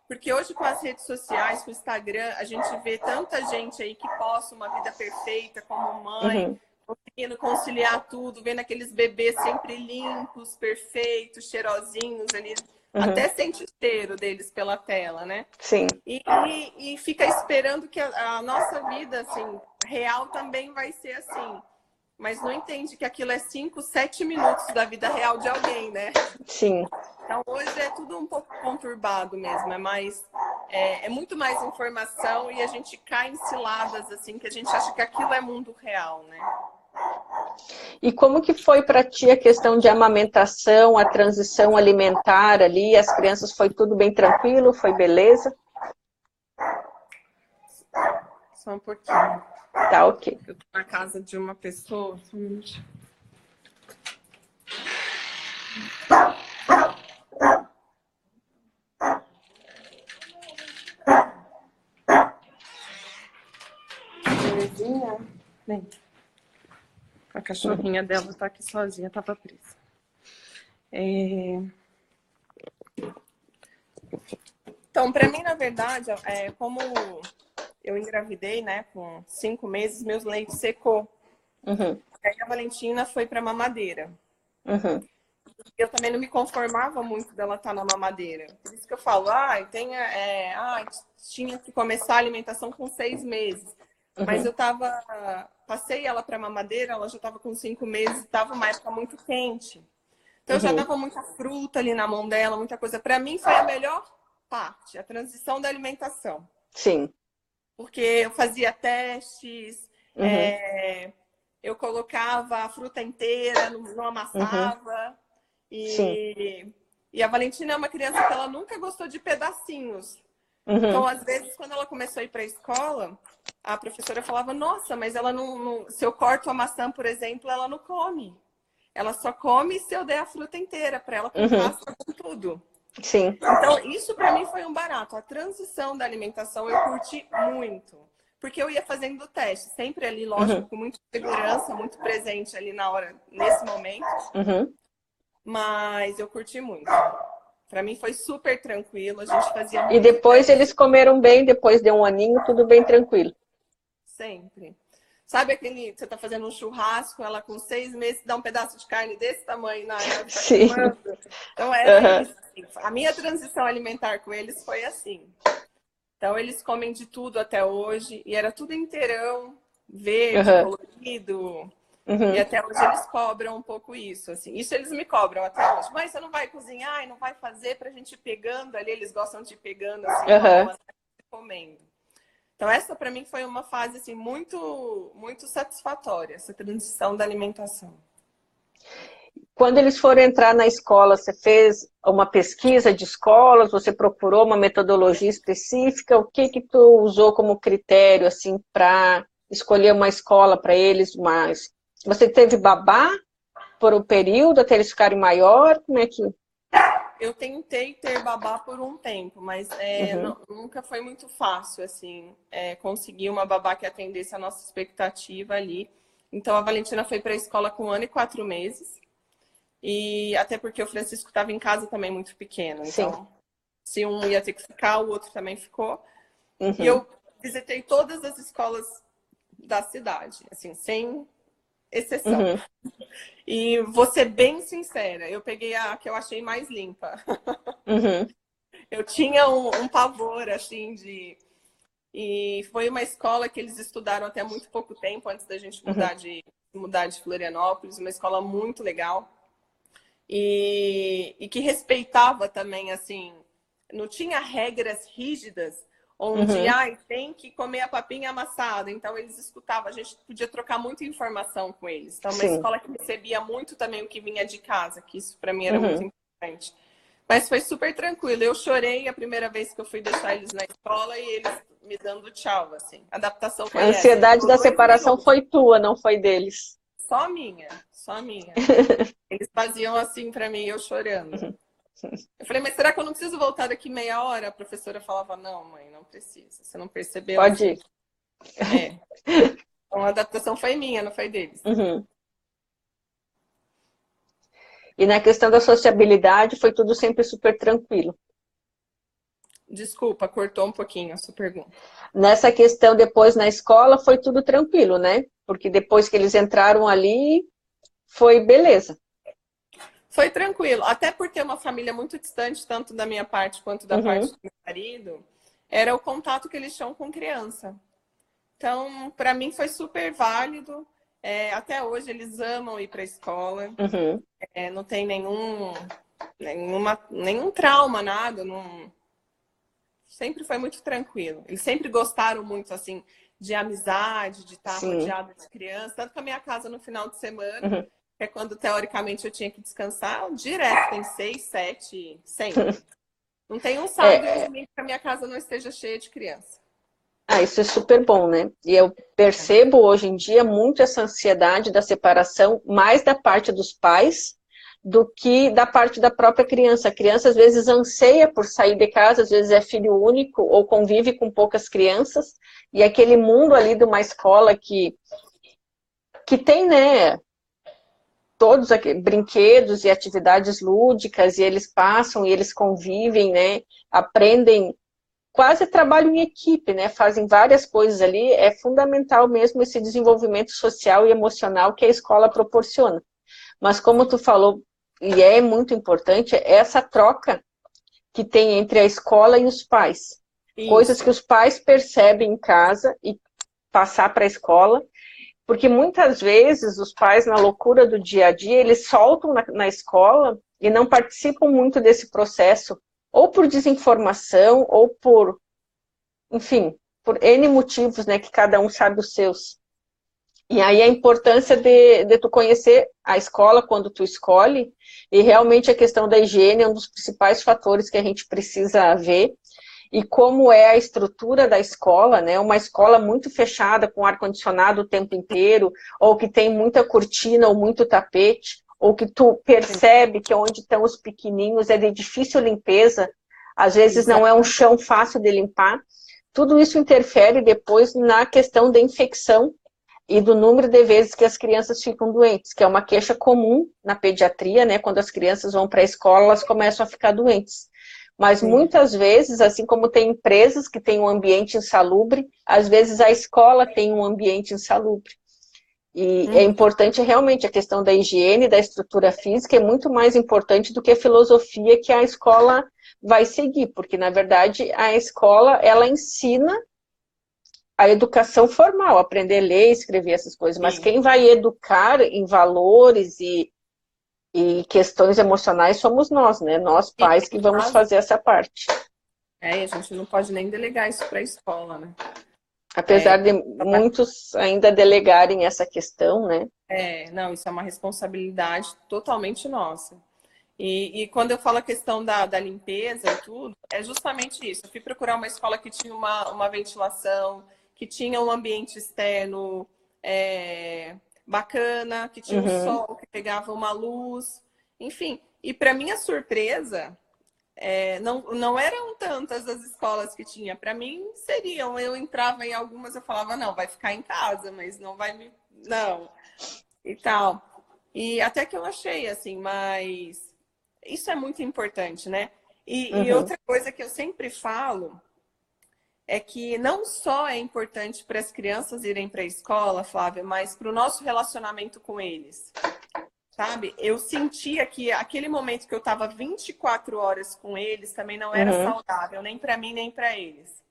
Porque hoje, com as redes sociais, com o Instagram, a gente vê tanta gente aí que posta uma vida perfeita como mãe, Uhum. conseguindo conciliar tudo, vendo aqueles bebês sempre limpos, perfeitos, cheirosinhos ali. Uhum. Até sente o cheiro deles pela tela, né? Sim. E fica esperando que a nossa vida, assim, real também vai ser assim. Mas não entende que aquilo é 5, 7 minutos da vida real de alguém, né? Sim. Então hoje é tudo um pouco conturbado mesmo, é mais é muito mais informação e a gente cai em ciladas, assim, que a gente acha que aquilo é mundo real, né? E como que foi para ti a questão de amamentação, a transição alimentar ali? As crianças, foi tudo bem tranquilo? Foi beleza? Só um pouquinho. Tá, ok. Eu tô na casa de uma pessoa. Belezinha? Vem. A cachorrinha dela tá aqui sozinha, tava presa. Então, para mim, na verdade, como eu engravidei, né, com 5 meses, meus leitos secou. Uhum, Aí a Valentina foi para mamadeira. uhum, Eu também não me conformava muito dela estar na mamadeira. Por isso que eu falo, tinha que começar a alimentação com 6 meses. Mas uhum, passei ela para mamadeira, ela já estava com 5 meses, estava uma época muito quente. Então eu já uhum. dava muita fruta ali na mão dela, muita coisa. Para mim foi a melhor parte, a transição da alimentação. Sim. Porque eu fazia testes, Uhum, eu colocava a fruta inteira, não uhum, amassava. sim. E a Valentina é uma criança que ela nunca gostou de pedacinhos. Então, Uhum, às vezes, quando ela começou a ir para a escola, a professora falava, nossa, mas ela se eu corto a maçã, por exemplo, ela não come. Ela só come se eu der a fruta inteira para ela com uhum, casca, com tudo. sim. Então, isso para mim foi um barato. A transição da alimentação eu curti muito. Porque eu ia fazendo teste, sempre ali, lógico, Uhum, com muita segurança, muito presente ali na hora, nesse momento. uhum. Mas eu curti muito. Para mim foi super tranquilo, a gente fazia E muito depois eles teste, comeram bem, depois de um aninho, tudo bem tranquilo. sempre. Sabe aquele, você tá fazendo um churrasco, ela com 6 meses dá um pedaço de carne desse tamanho na hora que tá Sim. filmando? Então era Uhum, isso. A minha transição alimentar com eles foi assim. Então eles comem de tudo até hoje, e era tudo inteirão, verde, uhum, colorido. E uhum, até hoje eles cobram um pouco isso, assim. Isso eles me cobram até hoje. Mas você não vai cozinhar e não vai fazer pra gente ir pegando ali. Eles gostam de ir pegando assim com a mão uhum. assim, comendo. Então essa para mim foi uma fase assim muito muito satisfatória, essa transição da alimentação. Quando eles foram entrar na escola, você fez uma pesquisa de escolas? Você procurou uma metodologia específica? O que que tu usou como critério assim para escolher uma escola para eles? Mas você teve babá por um período até eles ficarem maior? Como é que? Eu tentei ter babá por um tempo, mas Uhum, nunca foi muito fácil assim conseguir uma babá que atendesse a nossa expectativa ali. Então a Valentina foi para a escola com 1 ano e 4 meses. E até porque o Francisco estava em casa também muito pequeno. sim. Então, se um ia ter que ficar, o outro também ficou. E Uhum, eu visitei todas as escolas da cidade, assim, sem exceção. uhum, E vou ser bem sincera, eu peguei a que eu achei mais limpa. uhum, Eu tinha um pavor, assim, de. E foi uma escola que eles estudaram até muito pouco tempo, antes da gente uhum, mudar de Florianópolis, uma escola muito legal. E que respeitava também, assim, não tinha regras rígidas onde uhum, tem que comer a papinha amassada. Então eles escutavam, a gente podia trocar muita informação com eles. Então, uma sim. escola que recebia muito também o que vinha de casa, que isso para mim era muito Uhum. importante. Mas foi super tranquilo. Eu chorei a primeira vez que eu fui deixar eles na escola e eles me dando tchau, assim. A adaptação A foi essa. ansiedade Demorou da 2 minutos. separação foi tua, não foi deles. Só minha, só minha. Eles faziam assim para mim, eu chorando. Eu falei, mas será que eu não preciso voltar daqui meia hora? A professora falava, não, mãe, não precisa. Você não percebeu Pode assim? ir. É. Então a adaptação foi minha, não foi deles. Uhum. E na questão da sociabilidade, foi tudo sempre super tranquilo. Desculpa, cortou um pouquinho a sua pergunta. Nessa questão, depois na escola, foi tudo tranquilo, né? Porque depois que eles entraram ali, foi beleza. Foi tranquilo, até porque é uma família muito distante, tanto da minha parte quanto da parte Uhum, do meu marido, era o contato que eles tinham com criança. Então, para mim foi super válido. Até hoje eles amam ir para a escola. uhum, Não tem nenhum trauma, nada. Não, Sempre foi muito tranquilo. Eles sempre gostaram muito, assim, de amizade, de estar Sim. rodeado de crianças. Tanto que a minha casa no final de semana, Uhum. que é quando teoricamente eu tinha que descansar, direto tem 6, 7, sempre. Não tem um sábado e um É, domingo que a minha casa não esteja cheia de criança. isso é super bom, né? E eu percebo hoje em dia muito essa ansiedade da separação, mais da parte dos pais do que da parte da própria criança. A criança às vezes anseia por sair de casa, às vezes é filho único ou convive com poucas crianças, e aquele mundo ali de uma escola que tem, né, todos aqueles brinquedos e atividades lúdicas, e eles passam e eles convivem, né, aprendem quase trabalho em equipe, né? Fazem várias coisas ali. É fundamental mesmo esse desenvolvimento social e emocional que a escola proporciona. Mas como tu falou, e é muito importante, é essa troca que tem entre a escola e os pais. Coisas que Isso. os pais percebem em casa e passar para a escola, porque muitas vezes os pais, na loucura do dia a dia, eles soltam na escola e não participam muito desse processo, ou por desinformação, ou por, enfim, por N motivos, né, que cada um sabe os seus. E aí a importância de tu conhecer a escola quando tu escolhe, e realmente a questão da higiene é um dos principais fatores que a gente precisa ver, e como é a estrutura da escola, né? Uma escola muito fechada, com ar-condicionado o tempo inteiro, ou que tem muita cortina ou muito tapete, ou que tu percebe que onde estão os pequenininhos é de difícil limpeza, às vezes não é um Exatamente. chão fácil de limpar. Tudo isso interfere depois na questão da infecção e do número de vezes que as crianças ficam doentes, que é uma queixa comum na pediatria, né? Quando as crianças vão para a escola, elas começam a ficar doentes. Mas Sim. muitas vezes, assim como tem empresas que têm um ambiente insalubre, às vezes a escola tem um ambiente insalubre. E é Uhum. importante realmente a questão da higiene, da estrutura física, é muito mais importante do que a filosofia que a escola vai seguir, porque na verdade a escola ela ensina a educação formal, aprender a ler, escrever essas coisas, mas Sim. quem vai educar em valores e questões emocionais somos nós, né? Nós E, pais que no vamos caso, fazer essa parte. e a gente não pode nem delegar isso para a escola, né? Apesar de muitos ainda delegarem essa questão, né? Não, isso é uma responsabilidade totalmente nossa. E quando eu falo a questão da limpeza e tudo, é justamente isso. Eu fui procurar uma escola que tinha uma ventilação, que tinha um ambiente externo bacana, que tinha um Uhum. sol, que pegava uma luz, enfim. E para minha surpresa, não eram tantas as escolas que tinha. Para mim, seriam. Eu entrava em algumas, eu falava, não, vai ficar em casa, mas não vai me. Não, e tal. E até que eu achei, assim, mas isso é muito importante, né? E Uhum. outra coisa que eu sempre falo é que não só é importante para as crianças irem para a escola, Flávia, mas para o nosso relacionamento com eles. Sabe? Eu sentia que aquele momento que eu estava 24 horas com eles também não era Uhum. saudável, nem para mim, nem para eles.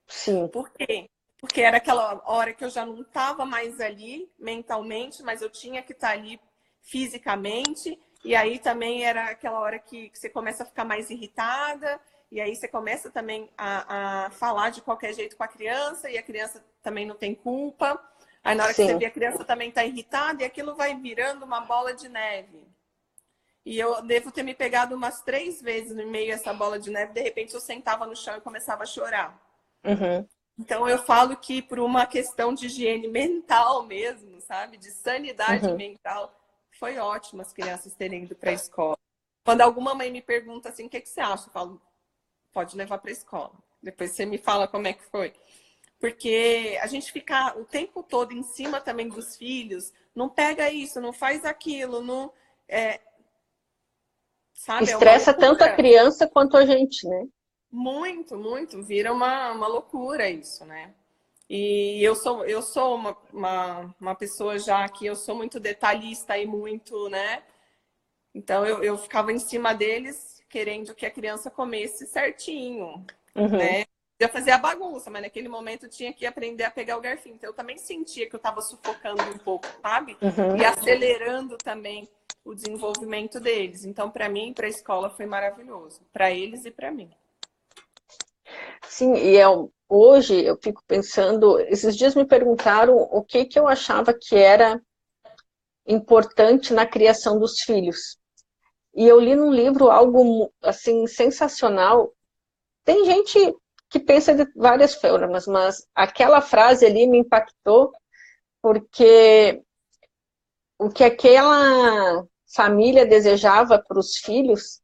Sim. Por quê? Porque era aquela hora que eu já não estava mais ali mentalmente, mas eu tinha que estar ali fisicamente. E aí também era aquela hora que você começa a ficar mais irritada, e aí você começa também a falar de qualquer jeito com a criança, e a criança também não tem culpa. Aí na hora que você Sim. vê a criança também está irritada, e aquilo vai virando uma bola de neve. E eu devo ter me pegado umas 3 vezes no meio dessa bola de neve, de repente eu sentava no chão e começava a chorar. Uhum. Então, eu falo que por uma questão de higiene mental mesmo, sabe? De sanidade Uhum. mental, foi ótimo as crianças terem ido para a escola. Quando alguma mãe me pergunta assim, o que você acha? Eu falo, pode levar para a escola. Depois você me fala como é que foi. Porque a gente fica o tempo todo em cima também dos filhos, não pega isso, não faz aquilo, não, sabe? É uma Estressa tanto a loucura. criança quanto a gente, né? Muito, muito. Vira uma loucura isso, né? E eu sou uma pessoa já que eu sou muito detalhista e muito, né? Então eu ficava em cima deles querendo que a criança comesse certinho, Uhum. né? Eu fazia a bagunça, mas naquele momento eu tinha que aprender a pegar o garfinho. Então eu também sentia que eu estava sufocando um pouco, sabe? Uhum. E acelerando também o desenvolvimento deles. Então, para mim, para a escola foi maravilhoso. Para eles e para mim. Sim, hoje eu fico pensando, esses dias me perguntaram o que que eu achava que era importante na criação dos filhos. E eu li num livro algo assim sensacional. Tem gente que pensa de várias formas, mas aquela frase ali me impactou porque o que aquela família desejava para os filhos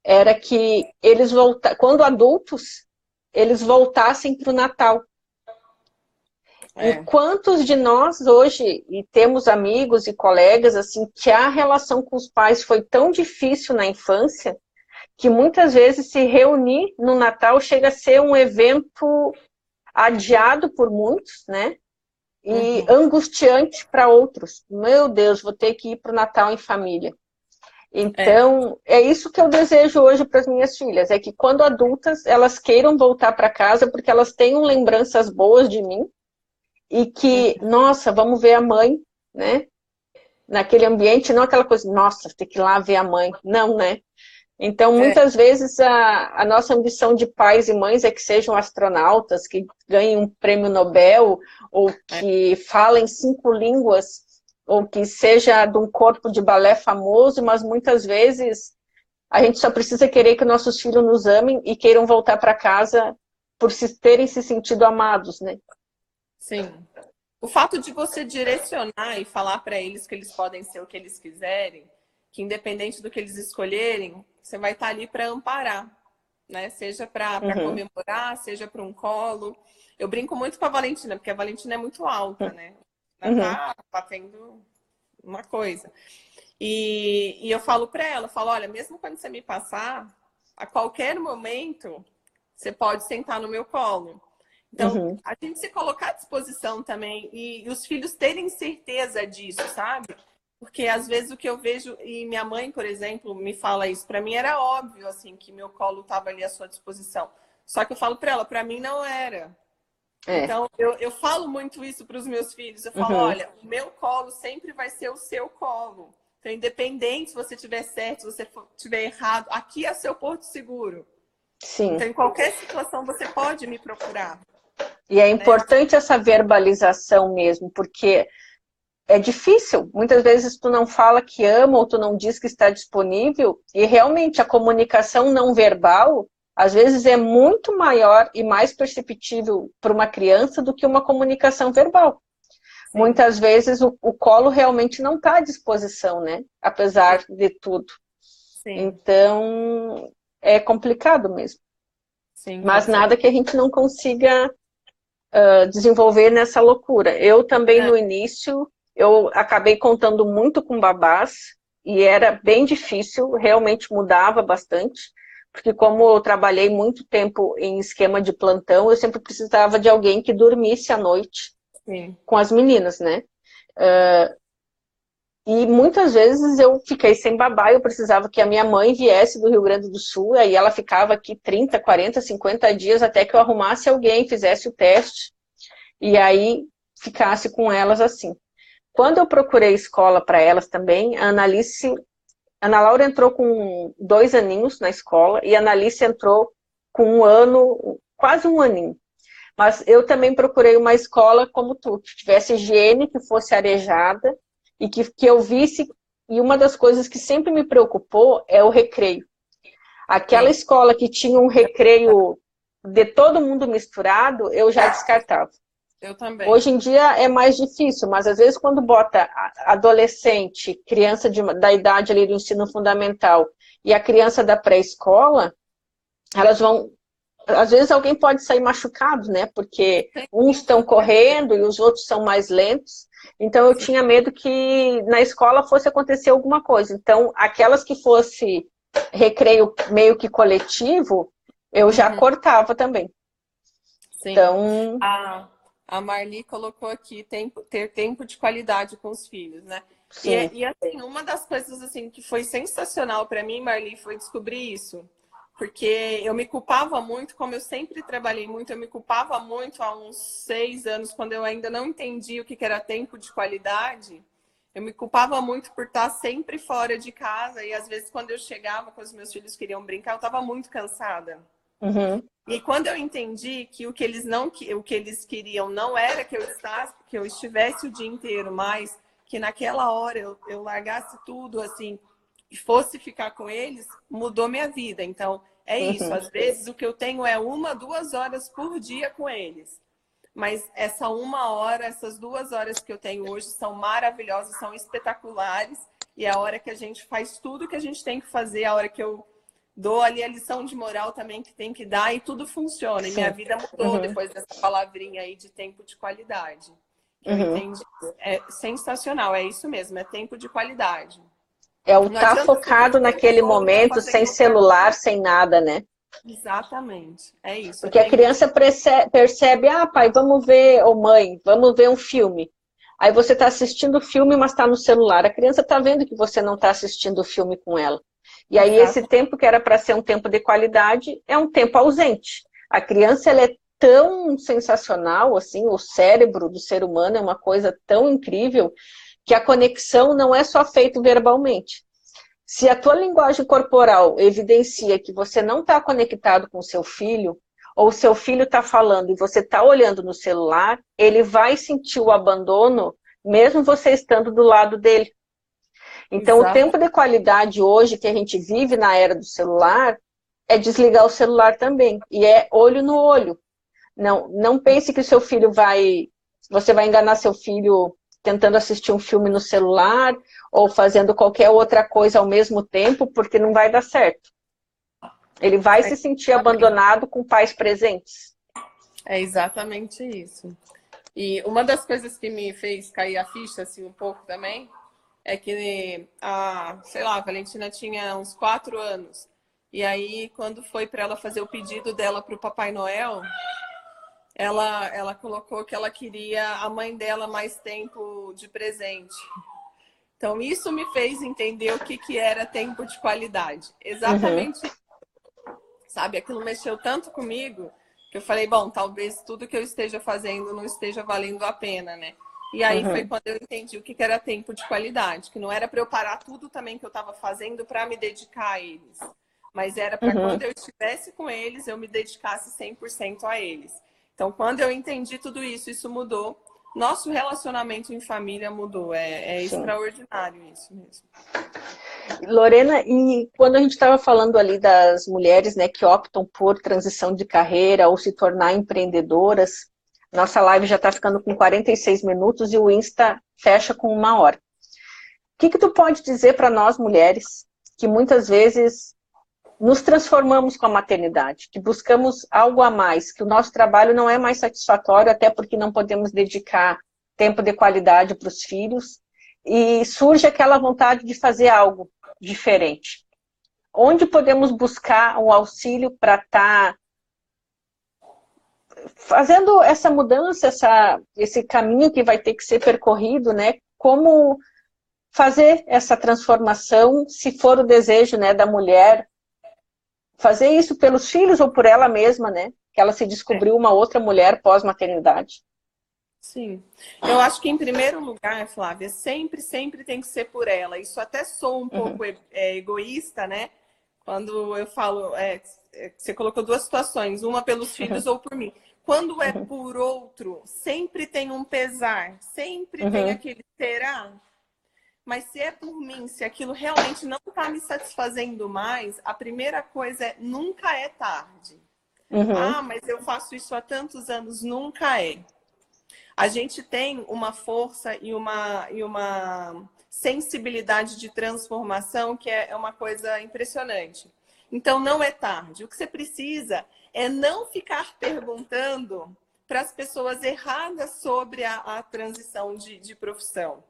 era que eles quando adultos, eles voltassem para o Natal. E É, quantos de nós hoje, e temos amigos e colegas, assim, que a relação com os pais foi tão difícil na infância, que muitas vezes se reunir no Natal chega a ser um evento adiado por muitos, né? E uhum, angustiante para outros. Meu Deus, vou ter que ir para o Natal em família. é, Então, é isso que eu desejo hoje para as minhas filhas, é que quando adultas, elas queiram voltar para casa porque elas tenham lembranças boas de mim e que, uhum, nossa, vamos ver a mãe, né? Naquele ambiente, não aquela coisa, nossa, tem que ir lá ver a mãe. Não, né? Então, é, muitas vezes, a nossa ambição de pais e mães é que sejam astronautas, que ganhem um prêmio Nobel, ou é, que falem 5 línguas, ou que seja de um corpo de balé famoso, mas muitas vezes a gente só precisa querer que nossos filhos nos amem e queiram voltar para casa por terem se sentido amados, né? sim. O fato de você direcionar e falar para eles que eles podem ser o que eles quiserem, que independente do que eles escolherem, você vai estar ali para amparar, né? Seja para Uhum, comemorar, seja para um colo. Eu brinco muito com a Valentina, porque a Valentina é muito alta, né? Ela uhum, tá tendo uma coisa. E eu falo para ela, eu falo, olha, mesmo quando você me passar, a qualquer momento você pode sentar no meu colo. Então, uhum. a gente se colocar à disposição também e os filhos terem certeza disso, sabe? Porque às vezes o que eu vejo, e minha mãe, por exemplo, me fala isso, para mim era óbvio, assim, que meu colo estava ali à sua disposição. Só que eu falo para ela, para mim não era. É, Então, eu falo muito isso para os meus filhos. Eu falo, uhum, olha, o meu colo sempre vai ser o seu colo. Então, independente se você tiver certo, se você tiver errado, aqui é seu porto seguro. sim. Então, em qualquer situação, você pode me procurar, E é né? importante essa verbalização mesmo, porque é difícil. Muitas vezes tu não fala que ama ou tu não diz que está disponível e realmente a comunicação não verbal às vezes é muito maior e mais perceptível para uma criança do que uma comunicação verbal. Sim, Muitas vezes o colo realmente não está à disposição, né? sim, Apesar de tudo. sim, Então é complicado mesmo. sim, com Mas nada certeza. que a gente não consiga desenvolver nessa loucura. Eu também, É, no início, eu acabei contando muito com babás e era bem difícil, realmente mudava bastante, porque como eu trabalhei muito tempo em esquema de plantão, eu sempre precisava de alguém que dormisse à noite sim, com as meninas, né? E muitas vezes eu fiquei sem babá, eu precisava que a minha mãe viesse do Rio Grande do Sul, aí ela ficava aqui 30, 40, 50 dias até que eu arrumasse alguém, fizesse o teste, e aí ficasse com elas assim. Quando eu procurei escola para elas também, Ana Laura entrou com 2 aninhos na escola e a Analice entrou com 1 ano, quase 1 aninho. Mas eu também procurei uma escola como tu, que tivesse higiene, que fosse arejada e que eu visse. E uma das coisas que sempre me preocupou é o recreio. Aquela sim. escola que tinha um recreio de todo mundo misturado, eu já descartava. Eu também. Hoje em dia é mais difícil, mas às vezes quando bota adolescente, criança da idade ali do ensino fundamental e a criança da pré-escola, elas vão. Às vezes alguém pode sair machucado, né? Porque uns Sim, estão com certeza. correndo e os outros são mais lentos. Então eu Sim, tinha medo que na escola fosse acontecer alguma coisa. Então, aquelas que fosse recreio meio que coletivo, eu já uhum, cortava também. sim. Então, A, a Marli colocou aqui ter tempo de qualidade com os filhos, né? sim. E assim, uma das coisas assim que foi sensacional para mim, Marli, foi descobrir isso. Porque eu me culpava muito, como eu sempre trabalhei muito, eu me culpava muito há uns 6 anos, quando eu ainda não entendi o que era tempo de qualidade. Eu me culpava muito por estar sempre fora de casa e às vezes quando eu chegava, quando os meus filhos queriam brincar, eu estava muito cansada. Uhum. E quando eu entendi que o que eles não, o que eles queriam não era que eu estivesse o dia inteiro, mas que naquela hora eu largasse tudo assim e fosse ficar com eles, mudou minha vida. Então, é isso. Uhum. Às vezes o que eu tenho é 1, 2 horas por dia com eles. Mas essa 1 hora, essas 2 horas que eu tenho hoje são maravilhosas, são espetaculares. E é a hora que a gente faz tudo que a gente tem que fazer, a hora que eu dou ali a lição de moral também que tem que dar e tudo funciona. E minha Sim. vida mudou Uhum. depois dessa palavrinha aí de tempo de qualidade. Que eu Uhum. entendi. É sensacional, é isso mesmo, é tempo de qualidade. É o Não estar adianta você ter o focado tempo naquele todo para momento, fazer sem qualquer celular, coisa. sem nada, né? Exatamente, é isso, é Porque a tempo de... criança percebe, ah, pai, vamos ver, ou mãe, vamos ver um filme. Aí você está assistindo o filme, mas está no celular. A criança está vendo que você não está assistindo o filme com ela. E aí esse Exato, tempo que era para ser um tempo de qualidade é um tempo ausente. A criança ela é tão sensacional, assim, o cérebro do ser humano é uma coisa tão incrível que a conexão não é só feita verbalmente. Se a tua linguagem corporal evidencia que você não está conectado com o seu filho, ou o seu filho está falando e você está olhando no celular, ele vai sentir o abandono, mesmo você estando do lado dele. Então, o exato. tempo de qualidade hoje que a gente vive na era do celular é desligar o celular também. E é olho no olho. Não, não pense que o seu filho vai. Você vai enganar seu filho tentando assistir um filme no celular ou fazendo qualquer outra coisa ao mesmo tempo, porque não vai dar certo. Ele vai É se sentir exatamente, abandonado com pais presentes. é exatamente isso. E uma das coisas que me fez cair a ficha assim um pouco também é que sei lá, a Valentina tinha uns 4 anos. E aí, quando foi para ela fazer o pedido dela para o Papai Noel, ela colocou que ela queria a mãe dela mais tempo de presente. Então, isso me fez entender o que, que era tempo de qualidade. Uhum, Exatamente, sabe? Aquilo mexeu tanto comigo que eu falei, bom, talvez tudo que eu esteja fazendo não esteja valendo a pena, né? E aí foi uhum, quando eu entendi o que era tempo de qualidade, que não era para eu parar tudo também que eu estava fazendo para me dedicar a eles, mas era para quando uhum. eu estivesse com eles, eu me dedicasse 100% a eles. Então, quando eu entendi tudo isso, isso mudou. Nosso relacionamento em família mudou. É Sim. extraordinário isso mesmo. Lorena, e quando a gente estava falando ali das mulheres, né, que optam por transição de carreira ou se tornar empreendedoras, nossa live já está ficando com 46 minutos e o Insta fecha com 1 hora. O que tu pode dizer para nós mulheres que muitas vezes nos transformamos com a maternidade, que buscamos algo a mais, que o nosso trabalho não é mais satisfatório, até porque não podemos dedicar tempo de qualidade para os filhos, e surge aquela vontade de fazer algo diferente. Onde podemos buscar um auxílio para estar fazendo essa mudança, esse caminho que vai ter que ser percorrido, né? Como fazer essa transformação, se for o desejo, né, da mulher, fazer isso pelos filhos ou por ela mesma, né? Que ela se É, descobriu uma outra mulher pós-maternidade. sim. Eu acho que, em primeiro lugar, Flávia, sempre, sempre tem que ser por ela. Isso até soa um Uhum, pouco egoísta, né? Quando eu falo, você colocou duas situações, uma pelos filhos uhum, ou por mim. Quando é uhum, por outro, sempre tem um pesar, sempre tem uhum, aquele será. Mas se é por mim, se aquilo realmente não está me satisfazendo mais, a primeira coisa é nunca é tarde. uhum, Ah, mas eu faço isso há tantos anos, nunca é. A gente tem uma força e uma sensibilidade de transformação que é uma coisa impressionante. Então, não é tarde. O que você precisa é não ficar perguntando para as pessoas erradas sobre a transição de profissão.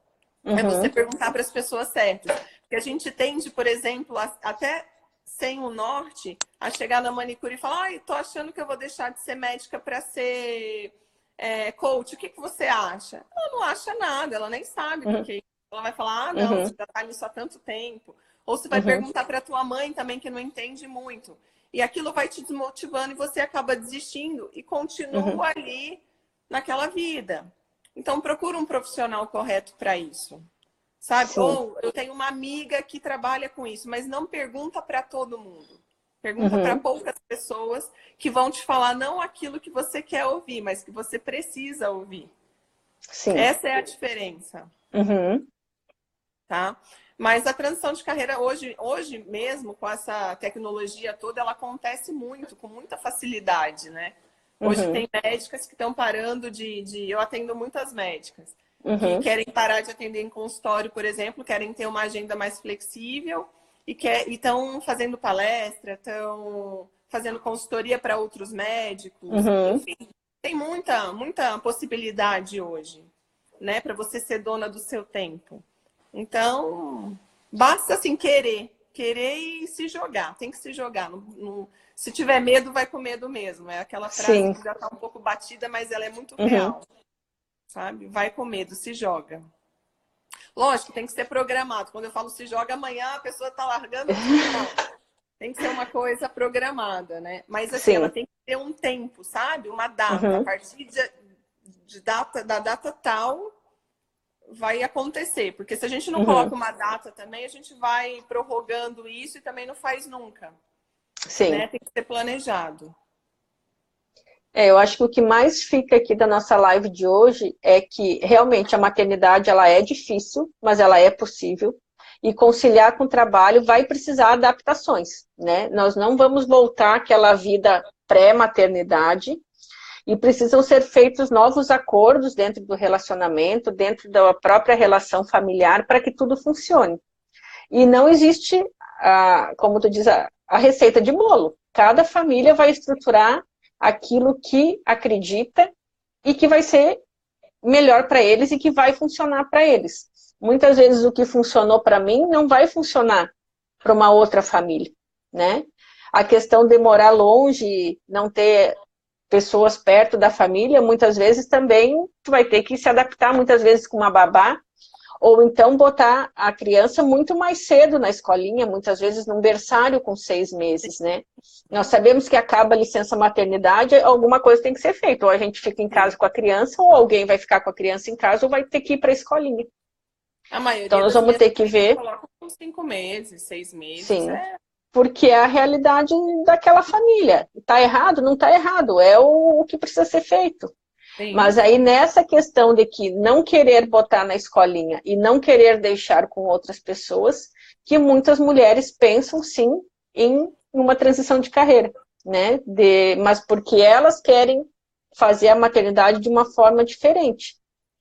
É você uhum, perguntar para as pessoas certas. Porque a gente tende, por exemplo, até sem o norte, a chegar na manicure e falar: ai, tô achando que eu vou deixar de ser médica para ser coach. O que, que você acha? Ela não acha nada, ela nem sabe o que, uhum, que é isso. Ela vai falar: ah, não, você uhum, já está nisso há tanto tempo. Ou você vai uhum, perguntar para tua mãe também, que não entende muito. E aquilo vai te desmotivando e você acaba desistindo e uhum. continua ali naquela vida. Então, procura um profissional correto para isso, sabe? Sim. Ou eu tenho uma amiga que trabalha com isso, mas não pergunta para todo mundo. Pergunta para poucas pessoas que vão te falar não aquilo que você quer ouvir, mas que você precisa ouvir. Sim. Essa é a diferença. Tá? Mas a transição de carreira hoje mesmo, com essa tecnologia toda, ela acontece muito, com muita facilidade, né? Hoje tem médicas que estão parando eu atendo muitas médicas que querem parar de atender em consultório, por exemplo, querem ter uma agenda mais flexível e estão fazendo palestra, estão fazendo consultoria para outros médicos. Enfim, tem muita possibilidade hoje, né? Para você ser dona do seu tempo. Então, basta assim querer e se jogar. Tem que se jogar. Se tiver medo, vai com medo mesmo. É aquela frase que já está um pouco batida, mas ela é muito real. Sabe? Vai com medo, se joga. Lógico, tem que ser programado. Quando eu falo se joga, amanhã a pessoa está largando tudo. Não. Tem que ser uma coisa programada, né? Mas assim, ela tem que ter um tempo, sabe? Uma data. A partir da data tal vai acontecer. Porque se a gente não coloca uma data também, a gente vai prorrogando isso e também não faz nunca. Sim. Né? Tem que ser planejado. Eu acho que o que mais fica aqui da nossa live de hoje é que realmente a maternidade ela é difícil, mas ela é possível. E conciliar com o trabalho vai precisar de adaptações, né? Nós não vamos voltar àquela vida pré-maternidade e precisam ser feitos novos acordos dentro do relacionamento, dentro da própria relação familiar, para que tudo funcione. E não existe, como tu diz, a receita de bolo. Cada família vai estruturar aquilo que acredita e que vai ser melhor para eles e que vai funcionar para eles. Muitas vezes o que funcionou para mim não vai funcionar para uma outra família, né? A questão de morar longe, não ter pessoas perto da família, muitas vezes também tu vai ter que se adaptar, muitas vezes com uma babá, ou então botar a criança muito mais cedo na escolinha, muitas vezes num berçário com 6 meses, né? Nós sabemos que acaba a licença maternidade, alguma coisa tem que ser feita, ou a gente fica em casa com a criança, ou alguém vai ficar com a criança em casa, ou vai ter que ir para a escolinha. A maioria então nós vamos ter que ver. Coloca com 5 meses, 6 meses. Sim. Porque é a realidade daquela família. Está errado? Não está errado. É o que precisa ser feito. Sim. Mas aí nessa questão de que não querer botar na escolinha e não querer deixar com outras pessoas, que muitas mulheres pensam sim em uma transição de carreira, né? Mas porque elas querem fazer a maternidade de uma forma diferente.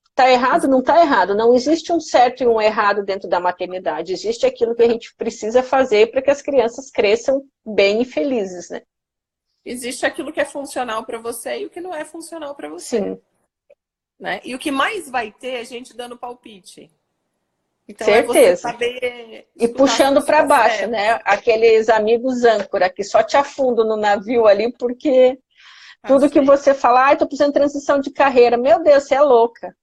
Está errado? Não está errado. Não existe um certo e um errado dentro da maternidade. Existe aquilo que a gente precisa fazer para que as crianças cresçam bem e felizes, né? Existe aquilo que é funcional para você e o que não é funcional para você. Sim. Né? E o que mais vai ter é gente dando palpite. Então certeza. É você saber e puxando para baixo, certo. Né? Aqueles amigos âncora que só te afundam no navio ali porque tudo que você fala, estou precisando de transição de carreira. Meu Deus, você é louca.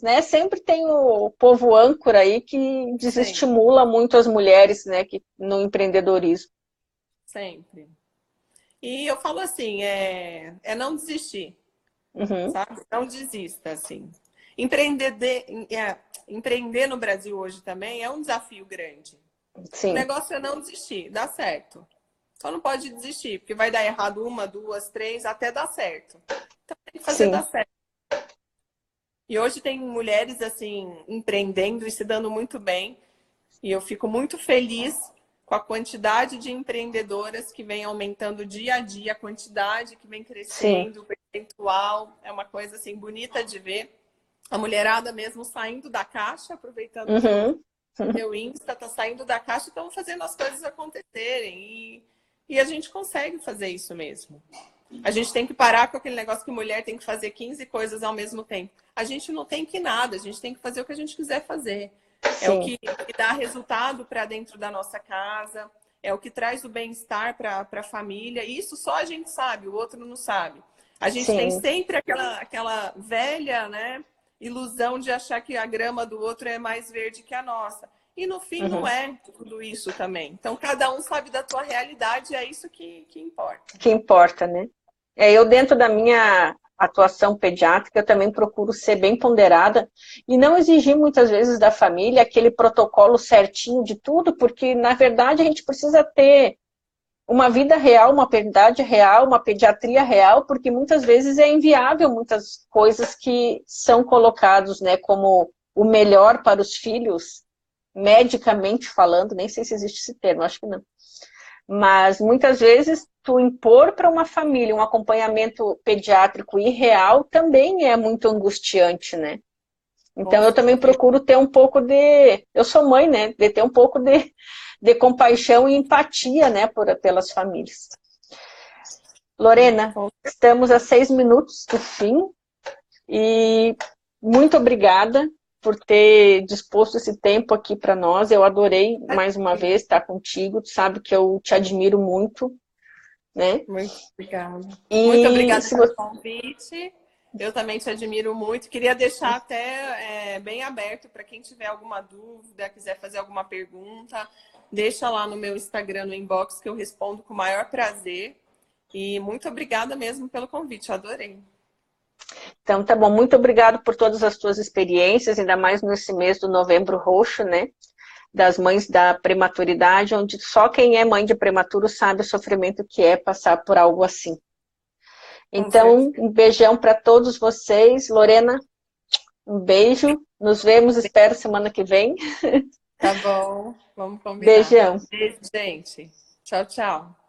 Né, sempre tem o povo âncora aí que desestimula muito as mulheres, né, no empreendedorismo. Sempre. E eu falo assim, não desistir, sabe? Não desista, assim. Empreender no Brasil hoje também é um desafio grande. Sim. O negócio é não desistir, dá certo. Só não pode desistir, porque vai dar errado 1, 2, 3, até dar certo. Então tem que fazer dar certo. E hoje tem mulheres, assim, empreendendo e se dando muito bem. E eu fico muito feliz com a quantidade de empreendedoras que vem aumentando dia a dia, a quantidade que vem crescendo, o percentual. É uma coisa, assim, bonita de ver. A mulherada mesmo saindo da caixa, aproveitando o meu Insta, está saindo da caixa e estão fazendo as coisas acontecerem. E a gente consegue fazer isso mesmo. A gente tem que parar com aquele negócio que mulher tem que fazer 15 coisas ao mesmo tempo. A gente não tem que nada, a gente tem que fazer o que a gente quiser fazer. Sim. É o que dá resultado para dentro da nossa casa, é o que traz o bem-estar para a família. Isso só a gente sabe, o outro não sabe. A gente tem sempre aquela velha, né, ilusão de achar que a grama do outro é mais verde que a nossa. E no fim não é tudo isso também. Então cada um sabe da tua realidade e é isso que importa. Que importa, né? Eu dentro da minha atuação pediátrica, eu também procuro ser bem ponderada e não exigir muitas vezes da família aquele protocolo certinho de tudo, porque na verdade a gente precisa ter uma vida real, uma maternidade real, uma pediatria real, porque muitas vezes é inviável muitas coisas que são colocados, né, como o melhor para os filhos, medicamente falando, nem sei se existe esse termo, acho que não. Mas muitas vezes tu impor para uma família um acompanhamento pediátrico irreal também é muito angustiante, né? Então eu também procuro ter um pouco de... Eu sou mãe, né? De ter um pouco de compaixão e empatia, né? Pelas famílias. Lorena, estamos a 6 minutos do fim. E muito obrigada por ter disposto esse tempo aqui para nós. Eu adorei, mais uma vez, estar contigo. Tu sabe que eu te admiro muito, né? Muito obrigada. E muito obrigada pelo convite. Eu também te admiro muito. Queria deixar até bem aberto para quem tiver alguma dúvida, quiser fazer alguma pergunta, deixa lá no meu Instagram, no inbox, que eu respondo com o maior prazer. E muito obrigada mesmo pelo convite, eu adorei. Então, tá bom. Muito obrigada por todas as tuas experiências, ainda mais nesse mês do Novembro Roxo, né? Das mães da prematuridade, onde só quem é mãe de prematuro sabe o sofrimento que é passar por algo assim. Então, um beijão para todos vocês. Lorena, um beijo. Nos vemos, espero, semana que vem. Tá bom, vamos combinar. Beijão. Beijo, gente. Tchau, tchau.